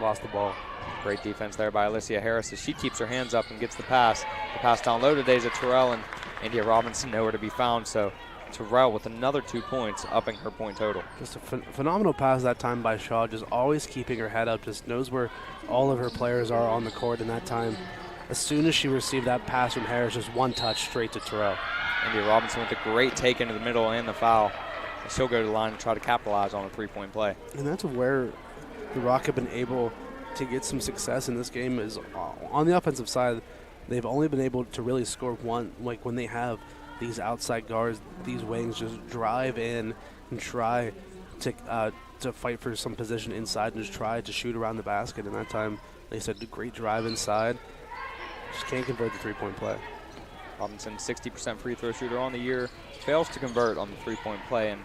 lost the ball. Great defense there by Alicia Harris as she keeps her hands up and gets the pass. The pass down low to Deja Terrell, and India Robinson nowhere to be found, so Terrell with another 2 points, upping her point total. Just a phenomenal pass that time by Shaw, just always keeping her head up, just knows where all of her players are on the court in that time. As soon as she received that pass from Harris, just one touch straight to Terrell. India Robinson with a great take into the middle and the foul. And she'll go to the line and try to capitalize on a three-point play. And that's where the Rock have been able to get some success in this game, is on the offensive side. They've only been able to really score one, like when they have these outside guards, these wings just drive in and try to fight for some position inside and just try to shoot around the basket. And that time, they said, a great drive inside. Just can't convert the three-point play. Robinson, 60% free throw shooter on the year, fails to convert on the three-point play, and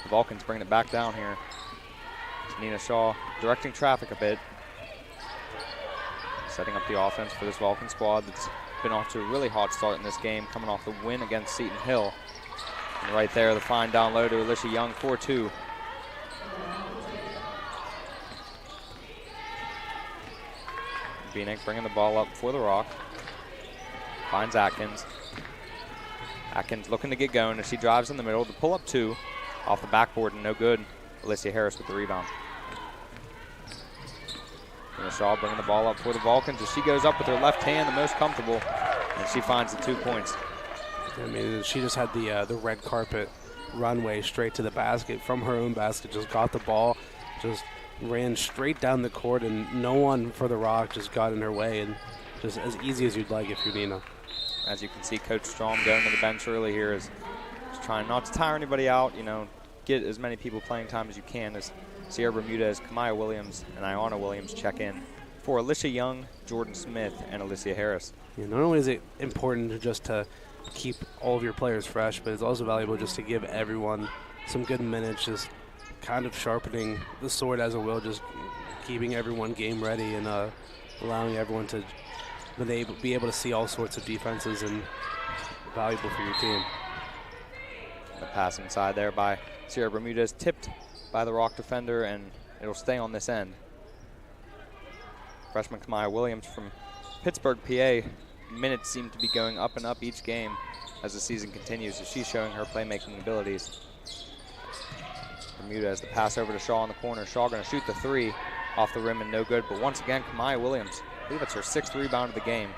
the Vulcans bring it back down here. Nina Shaw directing traffic a bit, setting up the offense for this Vulcan squad that's been off to a really hot start in this game, coming off the win against Seton Hill. And right there, the fine down low to Alicia Young, 4-2. Vinick bringing the ball up for the Rock. Finds Atkins. Atkins looking to get going as she drives in the middle to pull up 2 off the backboard and no good. Alicia Harris with the rebound. Nina Shaw bringing the ball up for the Vulcans as she goes up with her left hand, the most comfortable, and she finds the 2 points. I mean, she just had the red carpet runway straight to the basket from her own basket, just got the ball, just ran straight down the court, and no one for the Rock just got in her way, and just as easy as you'd like if you're Nina. As you can see, Coach Strom going to the bench early here is trying not to tire anybody out, get as many people playing time as you can as Sierra Bermudez, Kamaya Williams, and Iona Williams check in for Alicia Young, Jordan Smith, and Alicia Harris. Yeah, not only is it important just to keep all of your players fresh, but it's also valuable just to give everyone some good minutes, just kind of sharpening the sword as it will, just keeping everyone game ready and allowing everyone to be able to see all sorts of defenses and valuable for your team. The pass inside there by Sierra Bermudez, tipped by the Rock defender, and it'll stay on this end. Freshman Kamaya Williams from Pittsburgh, PA. Minutes seem to be going up and up each game as the season continues, as she's showing her playmaking abilities. Bermudez, the pass over to Shaw in the corner. Shaw going to shoot the 3 off the rim and no good, but once again, Kamaya Williams, I believe it's her 6th rebound of the game,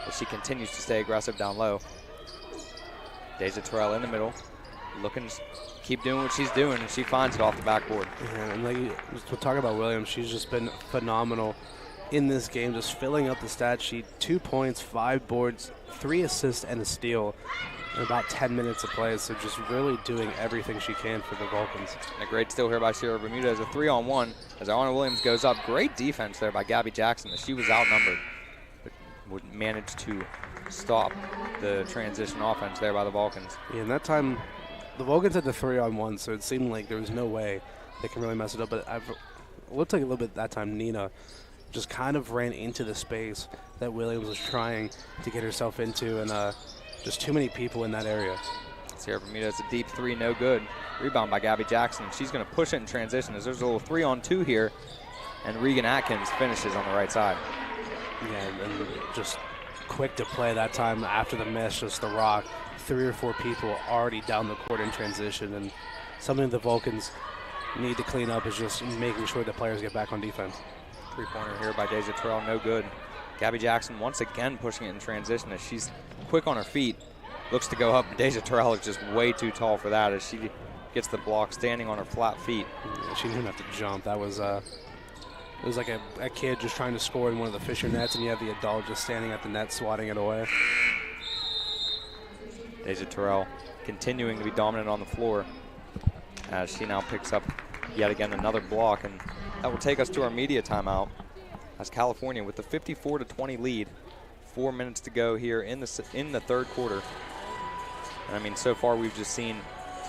as she continues to stay aggressive down low. Deja Terrell in the middle, looking to keep doing what she's doing, and she finds it off the backboard. Yeah, and we'll talk about Williams. She's just been phenomenal in this game, just filling up the stat sheet. 2 points, 5 boards, 3 assists, and a steal in about 10 minutes of play. So just really doing everything she can for the Vulcans. And a great steal here by Sierra Bermudez, a 3-on-1 as Iona Williams goes up. Great defense there by Gabby Jackson, as she was outnumbered, but would manage to stop the transition offense there by the Vulcans. Yeah, and that time the Vulcans had the 3-on-1, so it seemed like there was no way they can really mess it up. But it looked like a little bit that time Nina just kind of ran into the space that Williams was trying to get herself into, and just too many people in that area. Sierra Bermudez, a deep three, no good. Rebound by Gabby Jackson. She's going to push it in transition as there's a little 3-on-2 here, and Regan Atkins finishes on the right side. Yeah, and just quick to play that time after the miss, just the rock. 3 or 4 people already down the court in transition, and something the Vulcans need to clean up is just making sure the players get back on defense. Three-pointer here by Deja Terrell, no good. Gabby Jackson once again pushing it in transition as she's quick on her feet. Looks to go up, but Deja Terrell is just way too tall for that as she gets the block standing on her flat feet. Yeah, she didn't have to jump. That was it was like a kid just trying to score in one of the Fisher nets, and you have the adult just standing at the net swatting it away. Deja Terrell continuing to be dominant on the floor as she now picks up yet again another block, and that will take us to our media timeout as California with the 54-20 lead. 4 minutes to go here in the third quarter. And I mean, so far we've just seen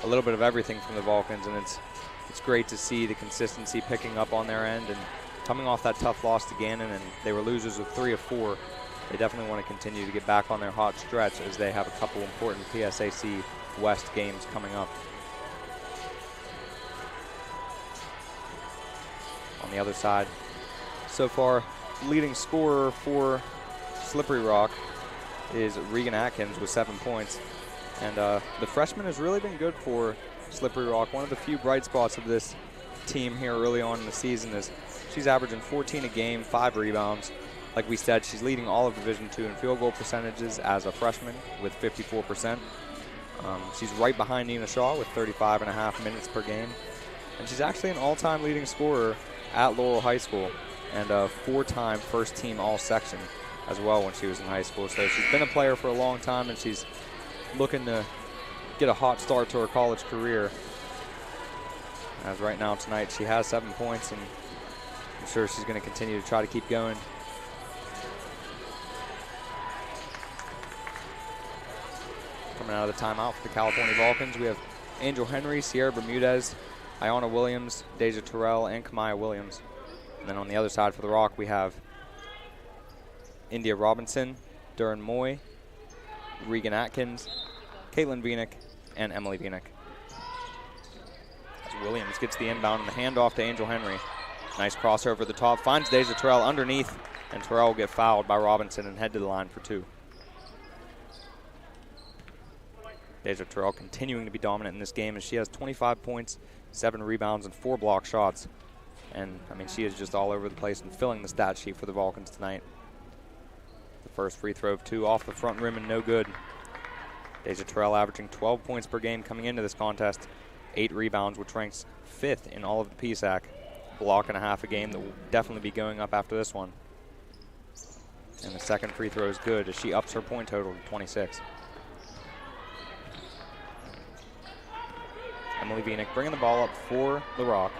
a little bit of everything from the Vulcans, and it's great to see the consistency picking up on their end and coming off that tough loss to Gannon, and they were losers of 3 of 4. They definitely want to continue to get back on their hot stretch as they have a couple important PSAC West games coming up. On the other side, so far, leading scorer for Slippery Rock is Regan Atkins with 7 points. And the freshman has really been good for Slippery Rock. One of the few bright spots of this team here early on in the season is she's averaging 14 a game, 5 rebounds. Like we said, she's leading all of Division II in field goal percentages as a freshman with 54%. She's right behind Nina Shaw with 35.5 minutes per game. And she's actually an all-time leading scorer at Laurel High School and a 4-time first-team all-section as well when she was in high school. So she's been a player for a long time, and she's looking to get a hot start to her college career. As right now tonight she has 7 points, and I'm sure she's going to continue to try to keep going. Coming out of the timeout for the California Vulcans, we have Angel Henry, Sierra Bermudez, Iona Williams, Deja Terrell, and Kamaya Williams. And then on the other side for the Rock, we have India Robinson, Duran Moy, Regan Atkins, Caitlin Vienick, and Emily Vienick. As Williams gets the inbound and the handoff to Angel Henry. Nice crossover at the top, finds Deja Terrell underneath, and Terrell will get fouled by Robinson and head to the line for 2. Deja Terrell continuing to be dominant in this game as she has 25 points, 7 rebounds, and 4 block shots. And, I mean, she is just all over the place and filling the stat sheet for the Vulcans tonight. The first free throw of 2 off the front rim and no good. Deja Terrell averaging 12 points per game coming into this contest, 8 rebounds, which ranks 5th in all of the PSAC. Block and a half a game that will definitely be going up after this one. And the second free throw is good as she ups her point total to 26. Emily Vienick bringing the ball up for the Rock.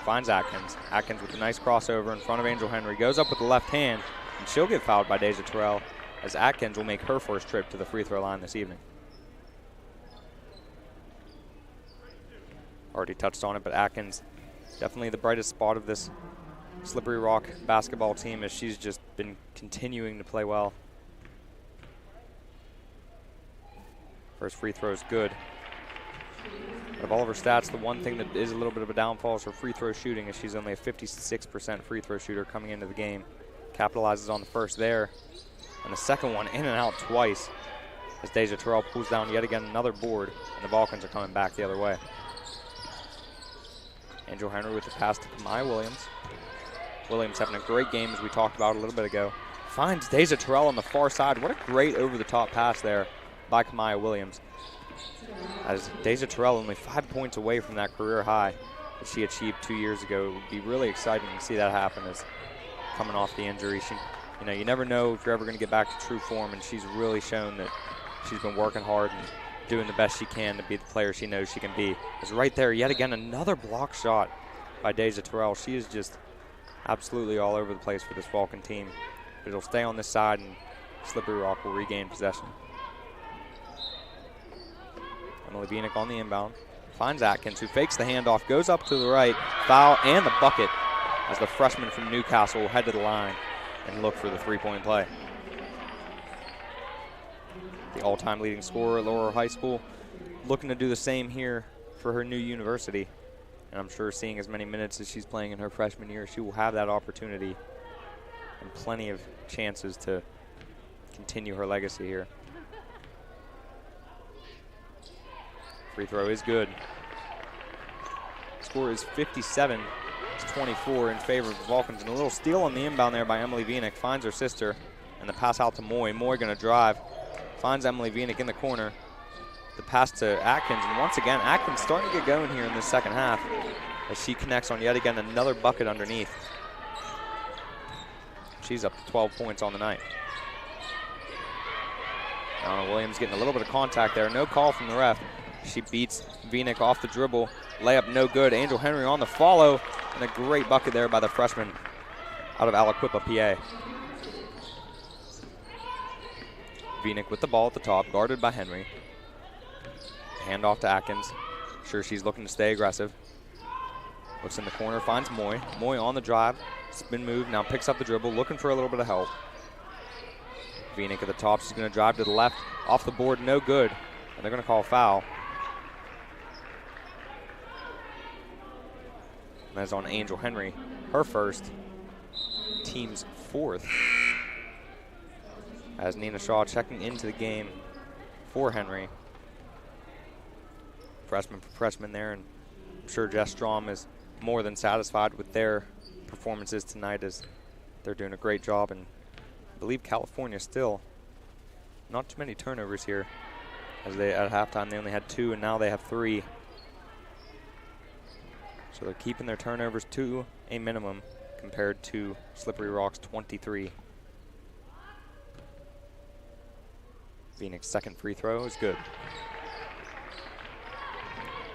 Finds Atkins. Atkins with a nice crossover in front of Angel Henry. Goes up with the left hand, and she'll get fouled by Deja Terrell as Atkins will make her first trip to the free throw line this evening. Already touched on it, but Atkins definitely the brightest spot of this Slippery Rock basketball team as she's just been continuing to play well. First free throw is good. Out of all of her stats, the one thing that is a little bit of a downfall is her free throw shooting, as she's only a 56% free throw shooter coming into the game. Capitalizes on the first there, and the second one in and out twice as Deja Terrell pulls down yet again another board, and the Vulcans are coming back the other way. Angel Henry with the pass to Kamaya Williams. Williams having a great game, as we talked about a little bit ago. Finds Deja Terrell on the far side. What a great over-the-top pass there by Kamaya Williams. As Deja Terrell only 5 points away from that career high that she achieved 2 years ago. It would be really exciting to see that happen as coming off the injury. She, you never know if you're ever going to get back to true form, and she's really shown that she's been working hard and doing the best she can to be the player she knows she can be. As right there, yet again, another block shot by Deja Terrell. She is just absolutely all over the place for this Vulcan team. But it'll stay on this side, and Slippery Rock will regain possession. Emily Vienik on the inbound. Finds Atkins, who fakes the handoff, goes up to the right, foul, and the bucket as the freshman from Newcastle will head to the line and look for the three-point play. The all-time leading scorer at Laurel High School looking to do the same here for her new university. And I'm sure seeing as many minutes as she's playing in her freshman year, she will have that opportunity and plenty of chances to continue her legacy here. Free throw is good. Score is 57-24 in favor of the Vulcans. And a little steal on the inbound there by Emily Vienik. Finds her sister, and the pass out to Moy. Moy going to drive. Finds Emily Vienik in the corner. The pass to Atkins. And once again, Atkins starting to get going here in the second half as she connects on yet again another bucket underneath. She's up to 12 points on the night. Williams getting a little bit of contact there. No call from the ref. She beats Vienik off the dribble. Layup no good. Angel Henry on the follow. And a great bucket there by the freshman out of Aliquippa, PA. Vienik with the ball at the top, guarded by Henry. Hand off to Atkins. Sure, she's looking to stay aggressive. Looks in the corner, finds Moy. Moy on the drive. Spin move, now picks up the dribble, looking for a little bit of help. Vienik at the top, she's going to drive to the left. Off the board, no good. And they're going to call a foul. And that's on Angel Henry, her first, team's fourth. As Nina Shaw checking into the game for Henry. Freshman for freshman there, and I'm sure Jess Strom is more than satisfied with their performances tonight as they're doing a great job. And I believe California still not too many turnovers here, as they at halftime they only had 2 and now they have 3. So they're keeping their turnovers to a minimum compared to Slippery Rock's 23. Vienik's second free throw is good.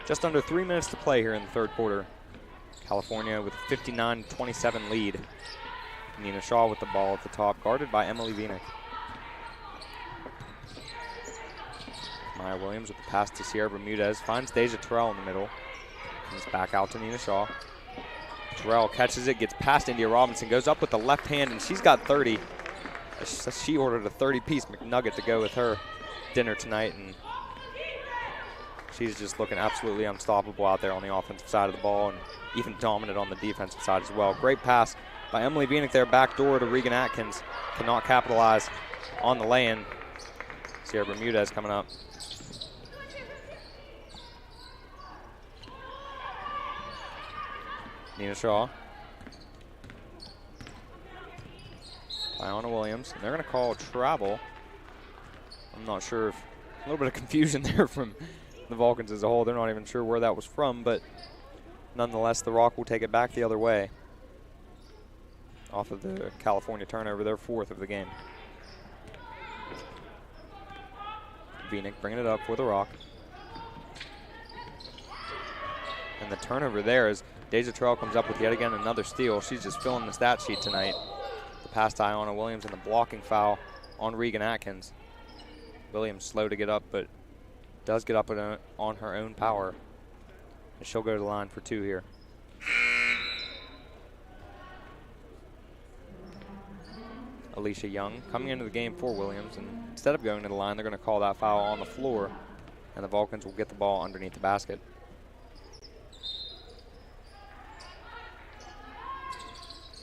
Just under 3 minutes to play here in the third quarter. California with a 59-27 lead. Nina Shaw with the ball at the top, guarded by Emily Vienik. Maya Williams with the pass to Sierra Bermudez, finds Deja Terrell in the middle. Comes back out to Nina Shaw. Terrell catches it, gets past India Robinson, goes up with the left hand, and she's got 30. She ordered a 30-piece McNugget to go with her dinner tonight, and she's just looking absolutely unstoppable out there on the offensive side of the ball and even dominant on the defensive side as well. Great pass by Emily Vienik there, back door to Regan Atkins. Cannot capitalize on the lay-in. Sierra Bermudez coming up. Nina Shaw. Iona Williams. And they're going to call travel. I'm not sure if a little bit of confusion there from the Vulcans as a whole. They're not even sure where that was from, but nonetheless, the Rock will take it back the other way off of the California turnover, their 4th of the game. Vienik bringing it up for the Rock. And the turnover there is Deja Terrell comes up with yet again another steal. She's just filling the stat sheet tonight. The pass to Iona Williams and the blocking foul on Regan Atkins. Williams slow to get up, but does get up on her own power. And she'll go to the line for 2 here. Alicia Young coming into the game for Williams, and instead of going to the line, they're going to call that foul on the floor, and the Vulcans will get the ball underneath the basket.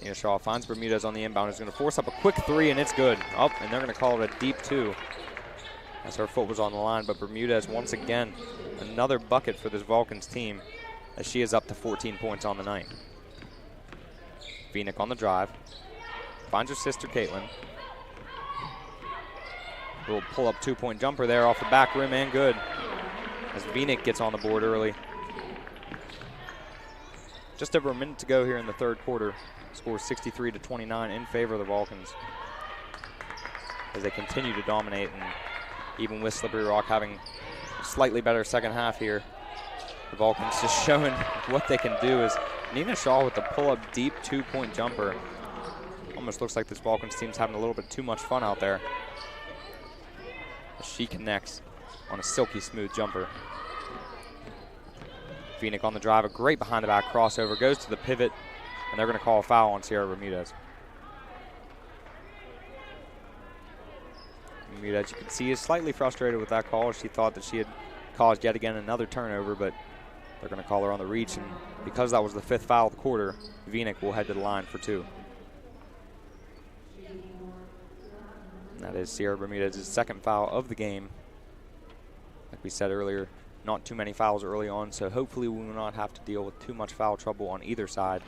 Nina Shaw finds Bermudez on the inbound. Is going to force up a quick 3, and it's good. Up, and they're going to call it a deep 2 as her foot was on the line. But Bermudez, once again, another bucket for this Vulcans team as she is up to 14 points on the night. Vienik on the drive. Finds her sister, Caitlin. Little pull-up 2-point jumper there off the back rim, and good. As Vienik gets on the board early. Just over a minute to go here in the third quarter. Score 63-29 in favor of the Vulcans as they continue to dominate, and even with Slippery Rock having a slightly better second half here, the Vulcans just showing what they can do. Is Nina Shaw with the pull-up deep 2-point jumper. Almost looks like this Vulcans team's having a little bit too much fun out there. She connects on a silky smooth jumper. Vinick on the drive, a great behind the back crossover, goes to the pivot, and they're going to call a foul on Sierra Bermudez. Bermudez, you can see, is slightly frustrated with that call. She thought that she had caused yet again another turnover, but they're going to call her on the reach, and because that was the 5th foul of the quarter, Vinick will head to the line for 2. And that is Sierra Bermudez's 2nd foul of the game. Like we said earlier, not too many fouls early on, so hopefully we will not have to deal with too much foul trouble on either side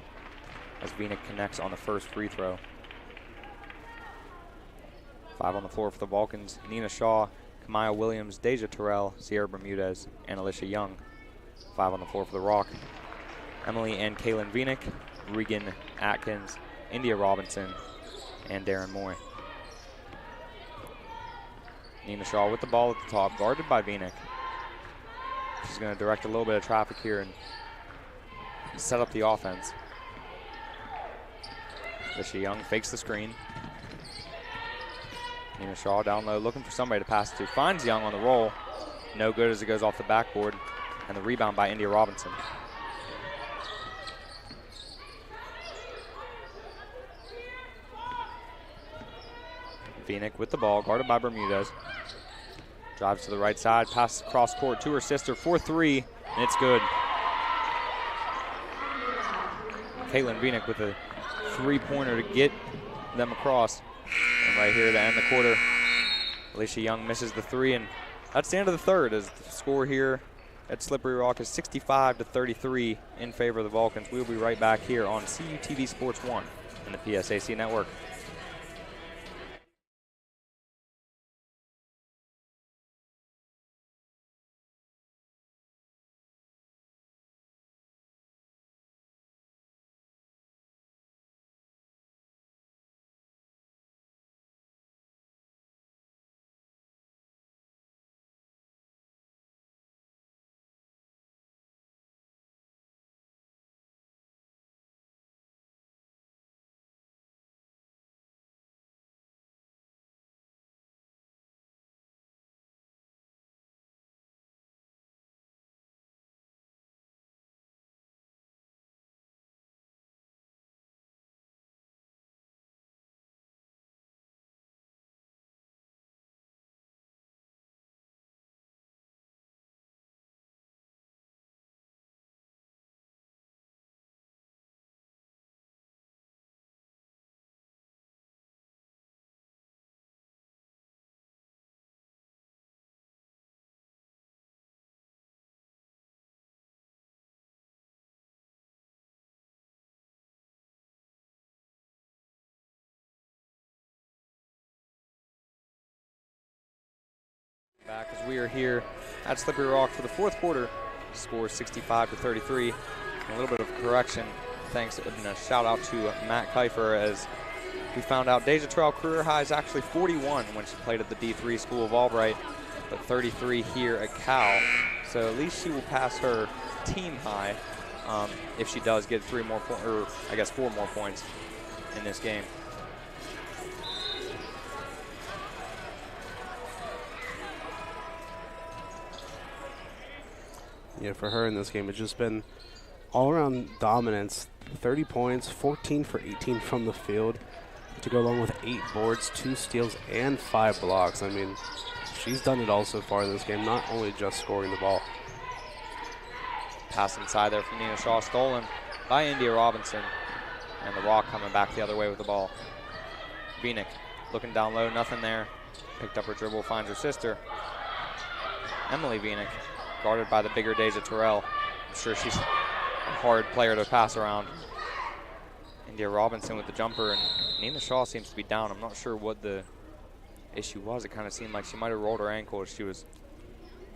as Vinick connects on the first free throw. 5 on the floor for the Vulcans: Nina Shaw, Kamaya Williams, Deja Terrell, Sierra Bermudez, and Alicia Young. 5 on the floor for the Rock: Emily and Kaylin Vinick, Regan Atkins, India Robinson, and Darren Moy. Nina Shaw with the ball at the top, guarded by Vinick. She's going to direct a little bit of traffic here and set up the offense. Alicia Young fakes the screen. Nina Shaw down low, looking for somebody to pass it to. Finds Young on the roll. No good as it goes off the backboard. And the rebound by India Robinson. Vinick with the ball, guarded by Bermudez. Drives to the right side, passes across court to her sister for 3, and it's good. Caitlin Vinick with a 3-pointer to get them across. And right here to end the quarter, Alicia Young misses the 3, and that's the end of the third, as the score here at Slippery Rock is 65-33 in favor of the Vulcans. We'll be right back here on CUTV Sports 1 and the PSAC Network. Back as we are here at Slippery Rock for the 4th quarter. Score 65-33. A little bit of correction, thanks and a shout out to Matt Kiefer, as we found out Deja Terrell career high is actually 41 when she played at the D3 School of Albright, but 33 here at Cal. So at least she will pass her team high if she does get 4 more points in this game. Yeah, for her in this game, it's just been all-around dominance. 30 points, 14 for 18 from the field, to go along with 8 boards, 2 steals, and 5 blocks. I mean, she's done it all so far in this game, not only just scoring the ball. Pass inside there from Nina Shaw, stolen by India Robinson. And the Rock coming back the other way with the ball. Vinick looking down low, nothing there. Picked up her dribble, finds her sister. Emily Vinick, guarded by the bigger Deja Terrell. I'm sure she's a hard player to pass around. India Robinson with the jumper, and Nina Shaw seems to be down. I'm not sure what the issue was. It kind of seemed like she might have rolled her ankle as she was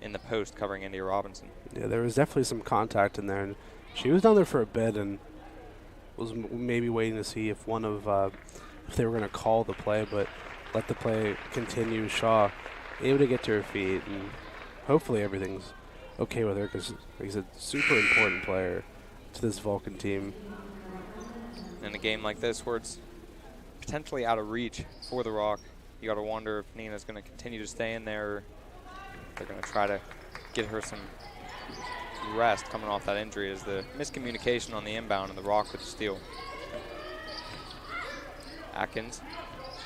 in the post covering India Robinson. Yeah, there was definitely some contact in there, and she was down there for a bit and was maybe waiting to see if if they were going to call the play, but let the play continue. Shaw able to get to her feet, and hopefully everything's okay with her, because he's a super important player to this Vulcan team. In a game like this where it's potentially out of reach for the Rock, you got to wonder if Nina's going to continue to stay in there, or They're going to try to get her some rest coming off that injury as the miscommunication on the inbound and the Rock with the steal. Atkins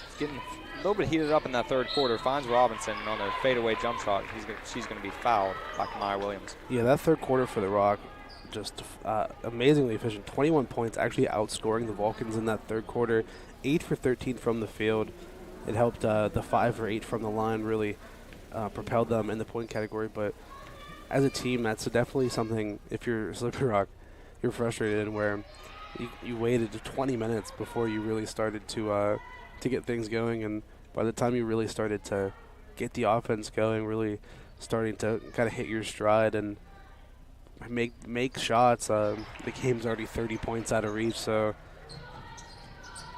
is getting a little bit heated up in that third quarter, finds Robinson, and on the fadeaway jump shot, she's going to be fouled by Kamaya Williams. Yeah, that third quarter for the Rock, just amazingly efficient. 21 points, actually outscoring the Vulcans in that third quarter. 8 for 13 from the field. It helped the 5 for 8 from the line really propelled them in the point category. But as a team, that's definitely something, if you're Slippery Rock, you're frustrated in, where you waited 20 minutes before you really started to get things going. And by the time you really started to get the offense going, really starting to kind of hit your stride and make shots, the game's already 30 points out of reach. So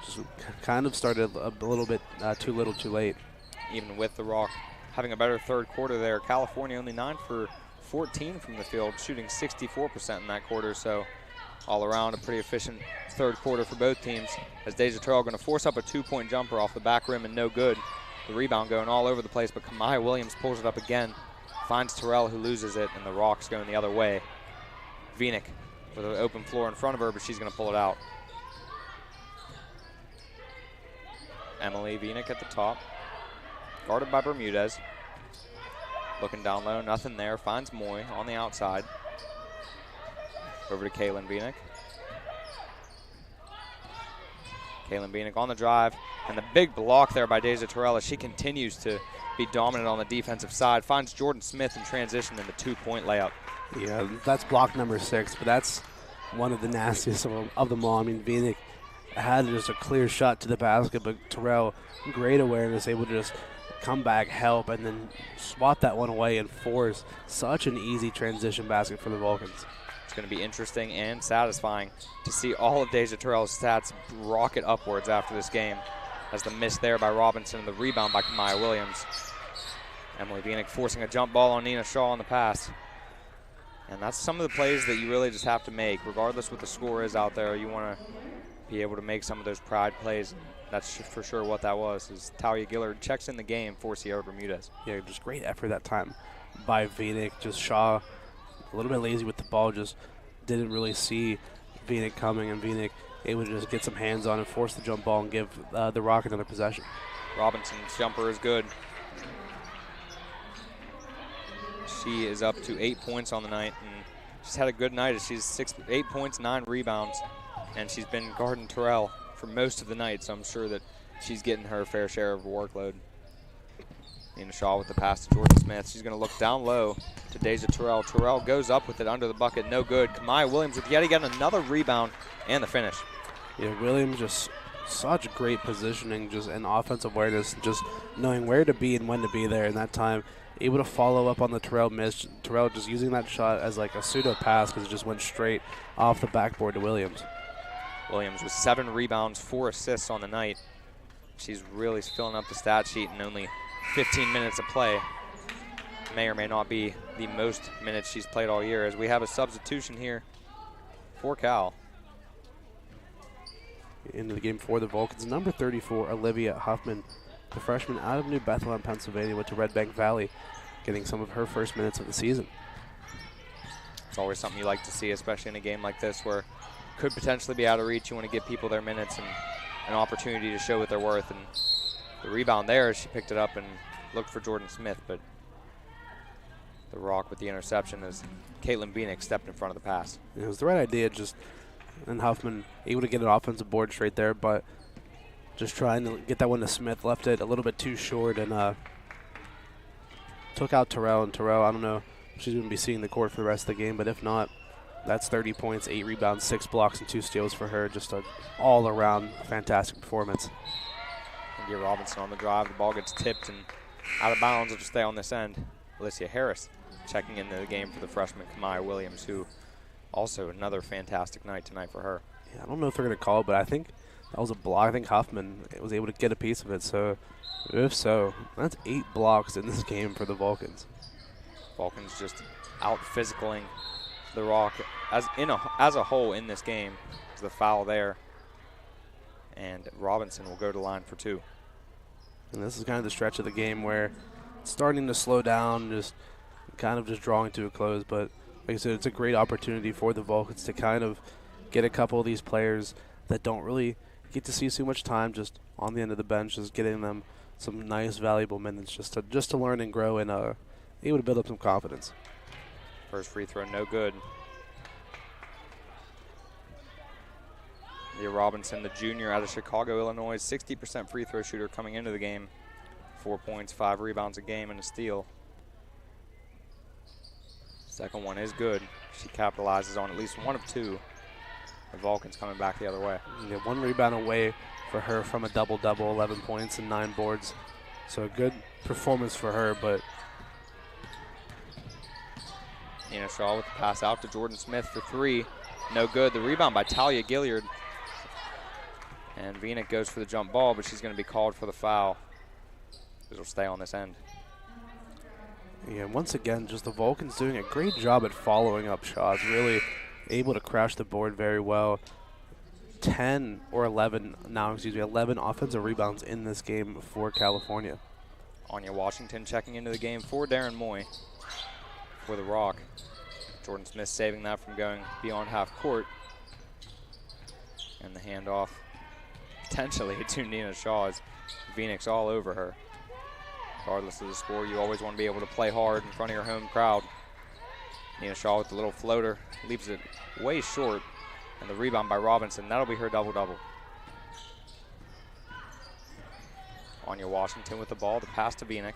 just kind of started a little bit too little too late. Even with the Rock having a better third quarter there, California only 9 for 14 from the field, shooting 64% in that quarter. So all around a pretty efficient third quarter for both teams, as Deja Terrell going to force up a 2-point jumper off the back rim and no good. The rebound going all over the place, but Kamaya Williams pulls it up again, finds Terrell, who loses it, and the Rock's going the other way. Vinick with an open floor in front of her, but she's going to pull it out. Emily Vinick at the top, guarded by Bermudez. Looking down low, nothing there, finds Moy on the outside. Over to Kaylin Vinick. Kaylin Vinick on the drive, and the big block there by Deja Terrell as she continues to be dominant on the defensive side. Finds Jordan Smith in transition in the 2-point layup. Yeah, that's block number 6, but that's one of the nastiest of them all. I mean, Vinick had just a clear shot to the basket, but Terrell, great awareness, able to just come back, help, and then swat that one away and force such an easy transition basket for the Vulcans. It's going to be interesting and satisfying to see all of Deja Terrell's stats rocket upwards after this game, as the miss there by Robinson and the rebound by Kamaya Williams. Emily Vinick forcing a jump ball on Nina Shaw on the pass. And that's some of the plays that you really just have to make. Regardless what the score is out there, you want to be able to make some of those pride plays. That's for sure what that was, as Talia Gillard checks in the game for Sierra Bermudez. Yeah, just great effort that time by Vinick. Just Shaw a little bit lazy with the ball, just didn't really see Vinick coming, and Vinick able to just get some hands on and force the jump ball and give the Rock another possession. Robinson's jumper is good. She is up to 8 points on the night, and she's had a good night. She's 8 points, 9 rebounds, and she's been guarding Terrell for most of the night, so I'm sure that she's getting her fair share of workload. Nina Shaw with the pass to Jordan Smith. She's going to look down low to Deja Terrell. Terrell goes up with it under the bucket, no good. Kamaya Williams with yet again another rebound and the finish. Yeah, Williams just such great positioning, just and offensive awareness, just knowing where to be and when to be there in that time. Able to follow up on the Terrell miss. Terrell just using that shot as like a pseudo pass because it just went straight off the backboard to Williams. Williams with 7 rebounds, 4 assists on the night. She's really filling up the stat sheet in only 15 minutes of play. May or may not be the most minutes she's played all year, as we have a substitution here for Cal. Into the game for the Vulcans, number 34, Olivia Huffman, the freshman out of New Bethlehem, Pennsylvania, went to Red Bank Valley, getting some of her first minutes of the season. It's always something you like to see, especially in a game like this where could potentially be out of reach. You want to give people their minutes and an opportunity to show what they're worth. And the rebound there, she picked it up and looked for Jordan Smith, but the Rock with the interception as Caitlin Vinick stepped in front of the pass. It was the right idea, and Huffman able to get an offensive board straight there, but just trying to get that one to Smith, left it a little bit too short, and took out Terrell. And Terrell, I don't know if she's going to be seeing the court for the rest of the game, but if not, that's 30 points, 8 rebounds, 6 blocks, and 2 steals for her. Just an all-around fantastic performance. India Robinson on the drive. The ball gets tipped and out of bounds. It'll just stay on this end. Alicia Harris checking into the game for the freshman Kamaya Williams, who also another fantastic night tonight for her. Yeah, I don't know if they're going to call it, but I think that was a block. I think Huffman was able to get a piece of it. So if so, that's 8 blocks in this game for the Vulcans. Vulcans just out-physicaling the Rock as a whole in this game. The foul there, and Robinson will go to line for 2. And this is kind of the stretch of the game where starting to slow down, just kind of just drawing to a close. But like I said, it's a great opportunity for the Vulcans to kind of get a couple of these players that don't really get to see too much time just on the end of the bench, just getting them some nice, valuable minutes just to learn and grow and able to build up some confidence. First free throw, no good. Leah Robinson, the junior out of Chicago, Illinois, 60% free throw shooter coming into the game. 4 points, 5 rebounds a game, and a steal. Second one is good. She capitalizes on at least one of two. The Vulcans coming back the other way. Yeah, 1 rebound away for her from a double-double, 11 points and 9 boards. So a good performance for her, but Nina Shaw with the pass out to Jordan Smith for 3. No good. The rebound by Talia Gilliard. And Venick goes for the jump ball, but she's going to be called for the foul. It'll stay on this end. yeah, once again, just the Vulcans doing a great job at following up shots, really able to crash the board very well. 11 offensive rebounds in this game for California. Anya Washington checking into the game for Darren Moy for the Rock. Jordan Smith saving that from going beyond half court. And the handoff potentially to Nina Shaw as Phoenix all over her. Regardless of the score, you always want to be able to play hard in front of your home crowd. Nina Shaw with the little floater, leaves it way short. And the rebound by Robinson, that'll be her double-double. Anya Washington with the ball, the pass to Venick.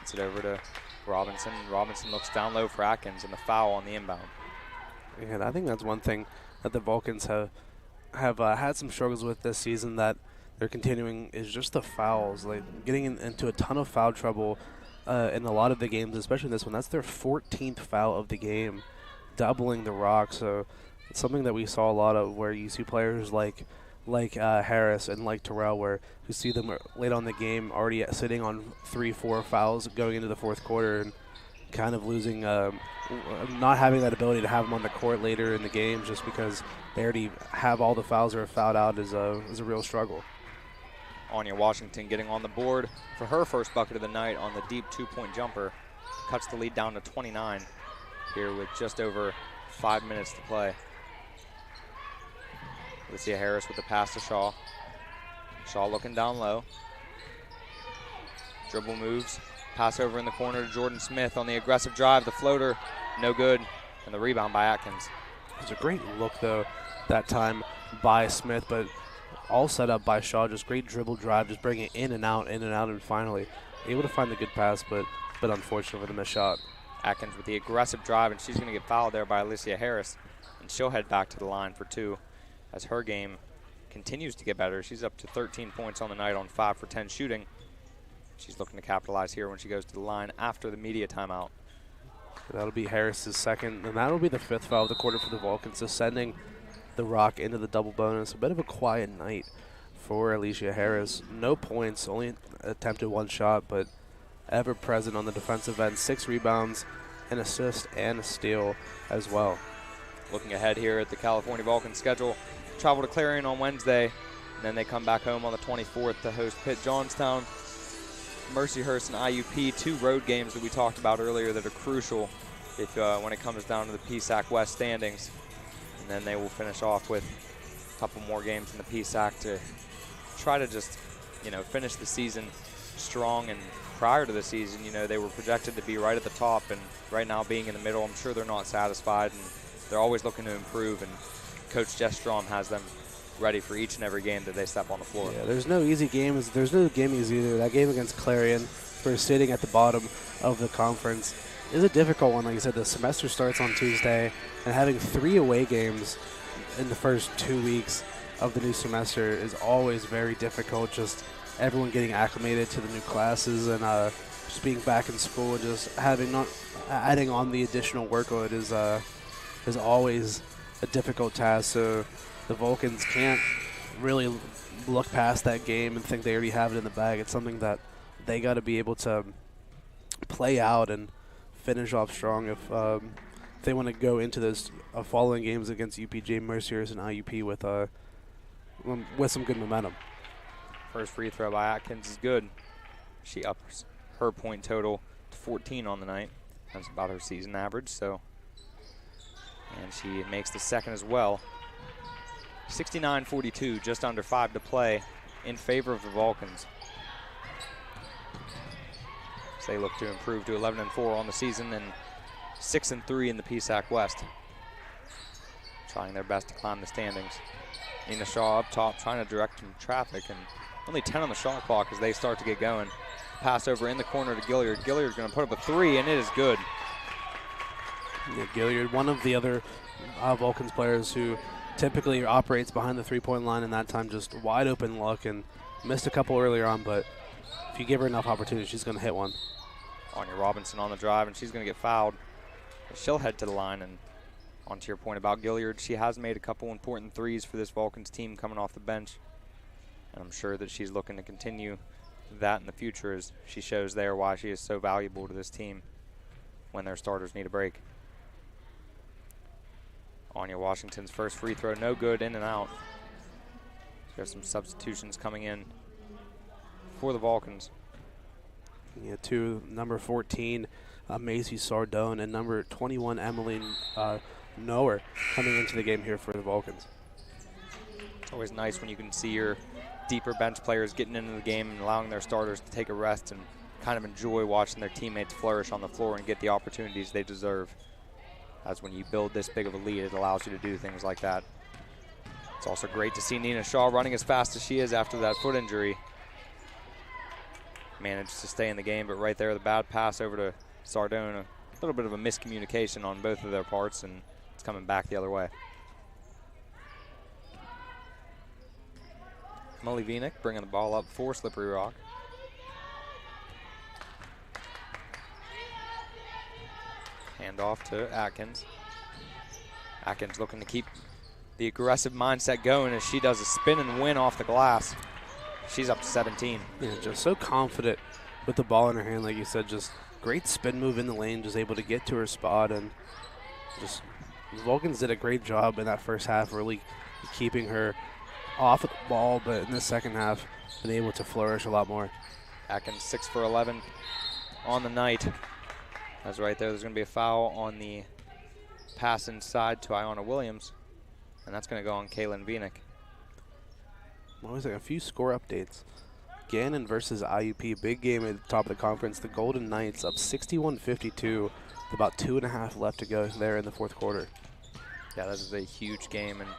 Gets it over to Robinson. Robinson looks down low for Atkins, and the foul on the inbound. And I think that's one thing that the Vulcans have had some struggles with this season that they're continuing is just the fouls. Like getting into a ton of foul trouble in a lot of the games, especially this one. That's their 14th foul of the game, doubling the Rock. So it's something that we saw a lot of, where you see players like Harris and like Terrell, where you see them late on the game already sitting on 3-4 fouls going into the fourth quarter and kind of losing, not having that ability to have them on the court later in the game just because they already have all the fouls or are fouled out is a real struggle. Anya Washington getting on the board for her first bucket of the night on the deep 2-point jumper. Cuts the lead down to 29 here with just over 5 minutes to play. Alicia Harris with the pass to Shaw. Shaw looking down low. Dribble moves. Pass over in the corner to Jordan Smith on the aggressive drive. The floater, no good. And the rebound by Atkins. It was a great look, though, that time by Smith, but all set up by Shaw. Just great dribble drive, just bringing it in and out, and finally able to find the good pass, but unfortunate for the missed shot. Atkins with the aggressive drive, and she's going to get fouled there by Alicia Harris. And she'll head back to the line for 2 as her game continues to get better. She's up to 13 points on the night on 5 for 10 shooting. She's looking to capitalize here when she goes to the line after the media timeout. That'll be Harris's second, and that'll be the 5th foul of the quarter for the Vulcans, so sending the Rock into the double bonus. A bit of a quiet night for Alicia Harris. No points, only attempted 1 shot, but ever present on the defensive end. 6 rebounds, an assist, and a steal as well. Looking ahead here at the California Vulcans schedule, travel to Clarion on Wednesday, and then they come back home on the 24th to host Pitt Johnstown, Mercyhurst, and IUP, 2 road games that we talked about earlier that are crucial if when it comes down to the PSAC West standings. And then they will finish off with a couple more games in the PSAC to try to just, finish the season strong. And prior to the season, they were projected to be right at the top, and right now being in the middle, I'm sure they're not satisfied, and they're always looking to improve, and Coach Jess Strom has them ready for each and every game that they step on the floor. Yeah, there's no easy games. There's no game easy either. That game against Clarion, for sitting at the bottom of the conference, is a difficult one. Like I said, the semester starts on Tuesday, and having 3 away games in the first 2 weeks of the new semester is always very difficult. Just everyone getting acclimated to the new classes and just being back in school and just adding on the additional workload is always a difficult task. So the Vulcans can't really look past that game and think they already have it in the bag. It's something that they got to be able to play out and finish off strong if they want to go into those following games against UPJ, Mercyhurst, and IUP with some good momentum. First free throw by Atkins is good. She ups her point total to 14 on the night. That's about her season average, so. And she makes the second as well. 69-42, just under 5 to play in favor of the Vulcans. So they look to improve to 11-4 on the season and 6-3 in the PSAC West. Trying their best to climb the standings. Nina Shaw up top trying to direct some traffic, and only 10 on the shot clock as they start to get going. Pass over in the corner to Gilliard. Gilliard's going to put up a 3, and it is good. Yeah, Gilliard, one of the other Vulcans players who typically operates behind the three-point line, and that time just wide open look, and missed a couple earlier on, but if you give her enough opportunity, she's going to hit one. Anya Robinson on the drive, and she's going to get fouled. She'll head to the line, and on to your point about Gilliard, she has made a couple important threes for this Vulcans team coming off the bench, and I'm sure that she's looking to continue that in the future as she shows there why she is so valuable to this team when their starters need a break. Anya Washington's first free throw, no good, in and out. There's some substitutions coming in for the Vulcans. Yeah, to number 14, Maisie Sardone, and number 21, Emmeline Noer, coming into the game here for the Vulcans. It's always nice when you can see your deeper bench players getting into the game and allowing their starters to take a rest and kind of enjoy watching their teammates flourish on the floor and get the opportunities they deserve. As when you build this big of a lead, it allows you to do things like that. It's also great to see Nina Shaw running as fast as she is after that foot injury. Managed to stay in the game, but right there, the bad pass over to Sardone. A little bit of a miscommunication on both of their parts, and it's coming back the other way. Molly Venick bringing the ball up for Slippery Rock. Hand off to Atkins. Atkins looking to keep the aggressive mindset going as she does a spin and win off the glass. She's up to 17. Yeah, just so confident with the ball in her hand, like you said, just great spin move in the lane, just able to get to her spot, and just the Vulcans did a great job in that first half, really keeping her off of the ball, but in the second half, been able to flourish a lot more. Atkins 6 for 11 on the night. That's right there. There's going to be a foul on the pass inside to Iona Williams, and that's going to go on Kaylin Venick. Always like a few score updates. Gannon versus IUP, big game at the top of the conference. The Golden Knights up 61-52 with about 2.5 left to go there in the fourth quarter. Yeah, this is a huge game, and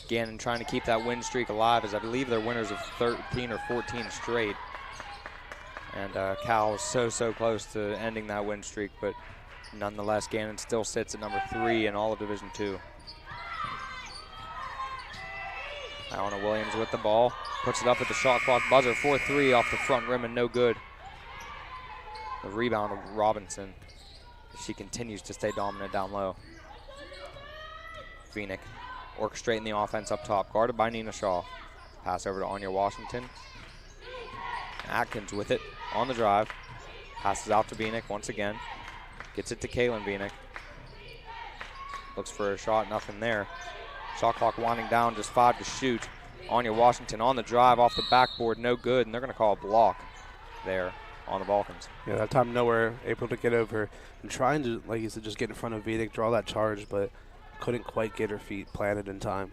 Gannon trying to keep that win streak alive, as I believe they're winners of 13 or 14 straight. And Cal is so close to ending that win streak, but nonetheless, Gannon still sits at number 3 in all of Division II. Iona Williams with the ball, puts it up at the shot clock buzzer, 4-3 off the front rim and no good. The rebound of Robinson. She continues to stay dominant down low. Venick orchestrating the offense up top, guarded by Nina Shaw. Pass over to Anya Washington. Atkins with it on the drive. Passes out to Venick once again. Gets it to Kaylin Venick. Looks for a shot, nothing there. Shot clock winding down, just 5 to shoot. Anya Washington on the drive off the backboard, no good, and they're going to call a block there on the Vulcans. Yeah, that time nowhere able to get over and trying to, like you said, just get in front of Venick, draw that charge, but couldn't quite get her feet planted in time.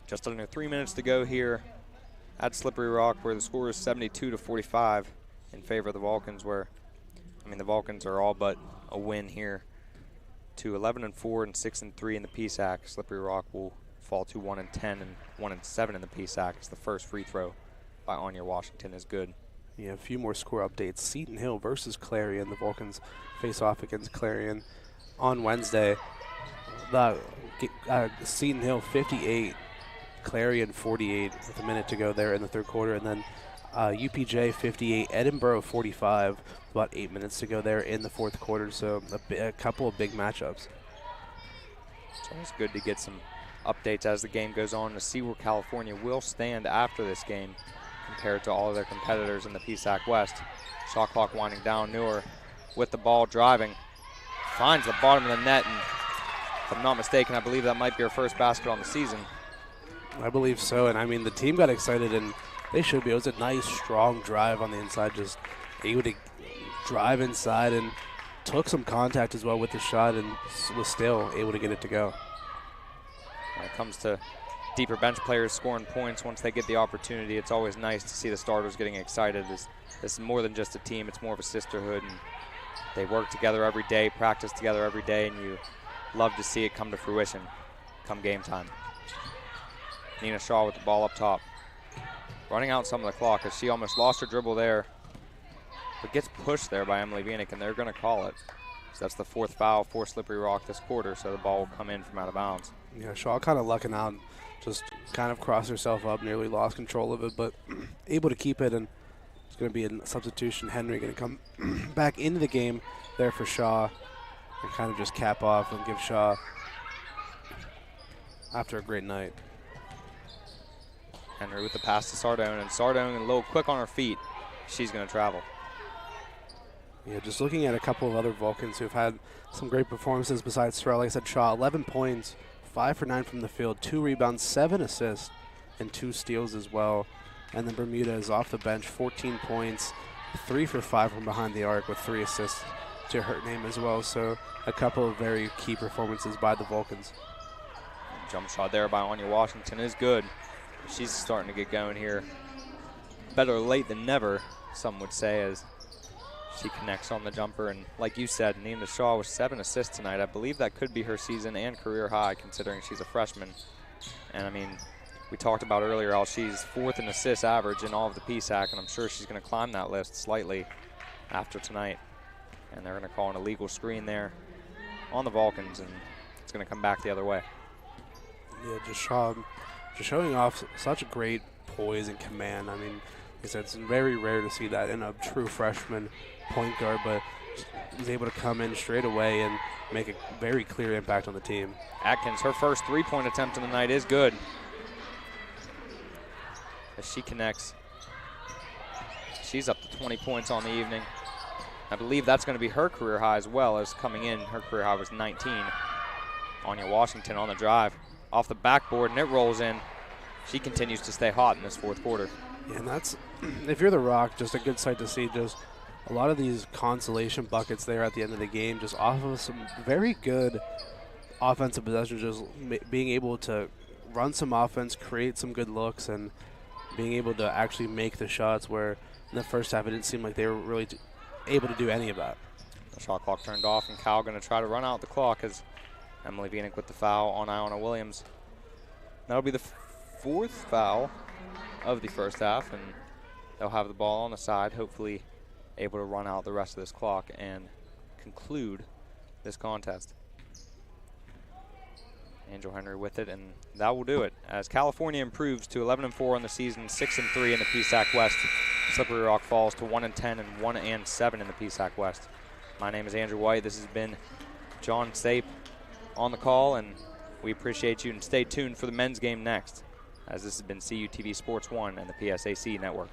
Just under 3 minutes to go here at Slippery Rock, where the score is 72-45 in favor of the Vulcans, where, I mean, the Vulcans are all but a win here to 11-4 and 6-3 in the PSAC. Slippery Rock will fall to 1-10 and 1-7 in the PSAC as the first free throw by Anya Washington is good. Yeah, a few more score updates. Seton Hill versus Clarion. The Vulcans face off against Clarion on Wednesday. Seton Hill 58, Clarion 48 with a minute to go there in the third quarter, and then UPJ 58, Edinburgh 45, about 8 minutes to go there in the fourth quarter. So a couple of big matchups. It's always good to get some updates as the game goes on to see where California will stand after this game compared to all of their competitors in the PSAC West. Shot clock winding down. Newer with the ball driving. Finds the bottom of the net, and if I'm not mistaken, I believe that might be her first basket on the season. I believe so, and I mean the team got excited and They should be. It was a nice, strong drive on the inside, just able to drive inside and took some contact as well with the shot and was still able to get it to go. When it comes to deeper bench players scoring points once they get the opportunity, it's always nice to see the starters getting excited. This is more than just a team, it's more of a sisterhood, and they work together every day, practice together every day, and you love to see it come to fruition come game time. Nina Shaw with the ball up top. Running out some of the clock as she almost lost her dribble there, but gets pushed there by Emily Vienick, and they're going to call it. So that's the 4th foul for Slippery Rock this quarter, so the ball will come in from out of bounds. Yeah, Shaw kind of lucking out, just kind of crossed herself up, nearly lost control of it, but able to keep it, and it's going to be a substitution. Henry going to come back into the game there for Shaw and kind of just cap off and give Shaw after a great night. Henry with the pass to Sardone, and Sardone a little quick on her feet. She's going to travel. Yeah, just looking at a couple of other Vulcans who've had some great performances besides Terrell. Like I said, Shaw, 11 points, 5 for 9 from the field, 2 rebounds, 7 assists, and 2 steals as well. And then Bermuda is off the bench, 14 points, 3 for 5 from behind the arc with 3 assists to her name as well. So a couple of very key performances by the Vulcans. Jump shot there by Anya Washington is good. She's starting to get going here. Better late than never, some would say, as she connects on the jumper. And like you said, Nina Shaw with 7 assists tonight. I believe that could be her season and career high, considering she's a freshman. And I mean, we talked about earlier how she's 4th in assist average in all of the PSAC, and I'm sure she's going to climb that list slightly after tonight. And they're going to call an illegal screen there on the Vulcans, and it's going to come back the other way. Yeah, just Shaw just showing off such a great poise and command. I mean, like I said, it's very rare to see that in a true freshman point guard, but he's able to come in straight away and make a very clear impact on the team. Atkins, her first 3-point attempt of the night is good. As she connects, she's up to 20 points on the evening. I believe that's going to be her career high as well, as coming in, her career high was 19. Anya Washington on the drive, off the backboard, and it rolls in. She continues to stay hot in this 4th quarter. Yeah, and that's, if you're the Rock, just a good sight to see. Just a lot of these consolation buckets there at the end of the game, just off of some very good offensive possessions, just being able to run some offense, create some good looks, and being able to actually make the shots, where in the first half it didn't seem like they were really able to do any of that. The shot clock turned off, and Cal going to try to run out the clock as Emily Vienick with the foul on Iona Williams. That'll be the 4th foul of the first half, and they'll have the ball on the side, hopefully able to run out the rest of this clock and conclude this contest. Angel Henry with it, and that will do it. As California improves to 11-4 on the season, 6-3 in the PSAC West, Slippery Rock falls to 1-10 and 1-7 in the PSAC West. My name is Andrew White. This has been John Sape on the call, and we appreciate you, and stay tuned for the men's game next, as this has been CUTV Sports 1 and the PSAC Network.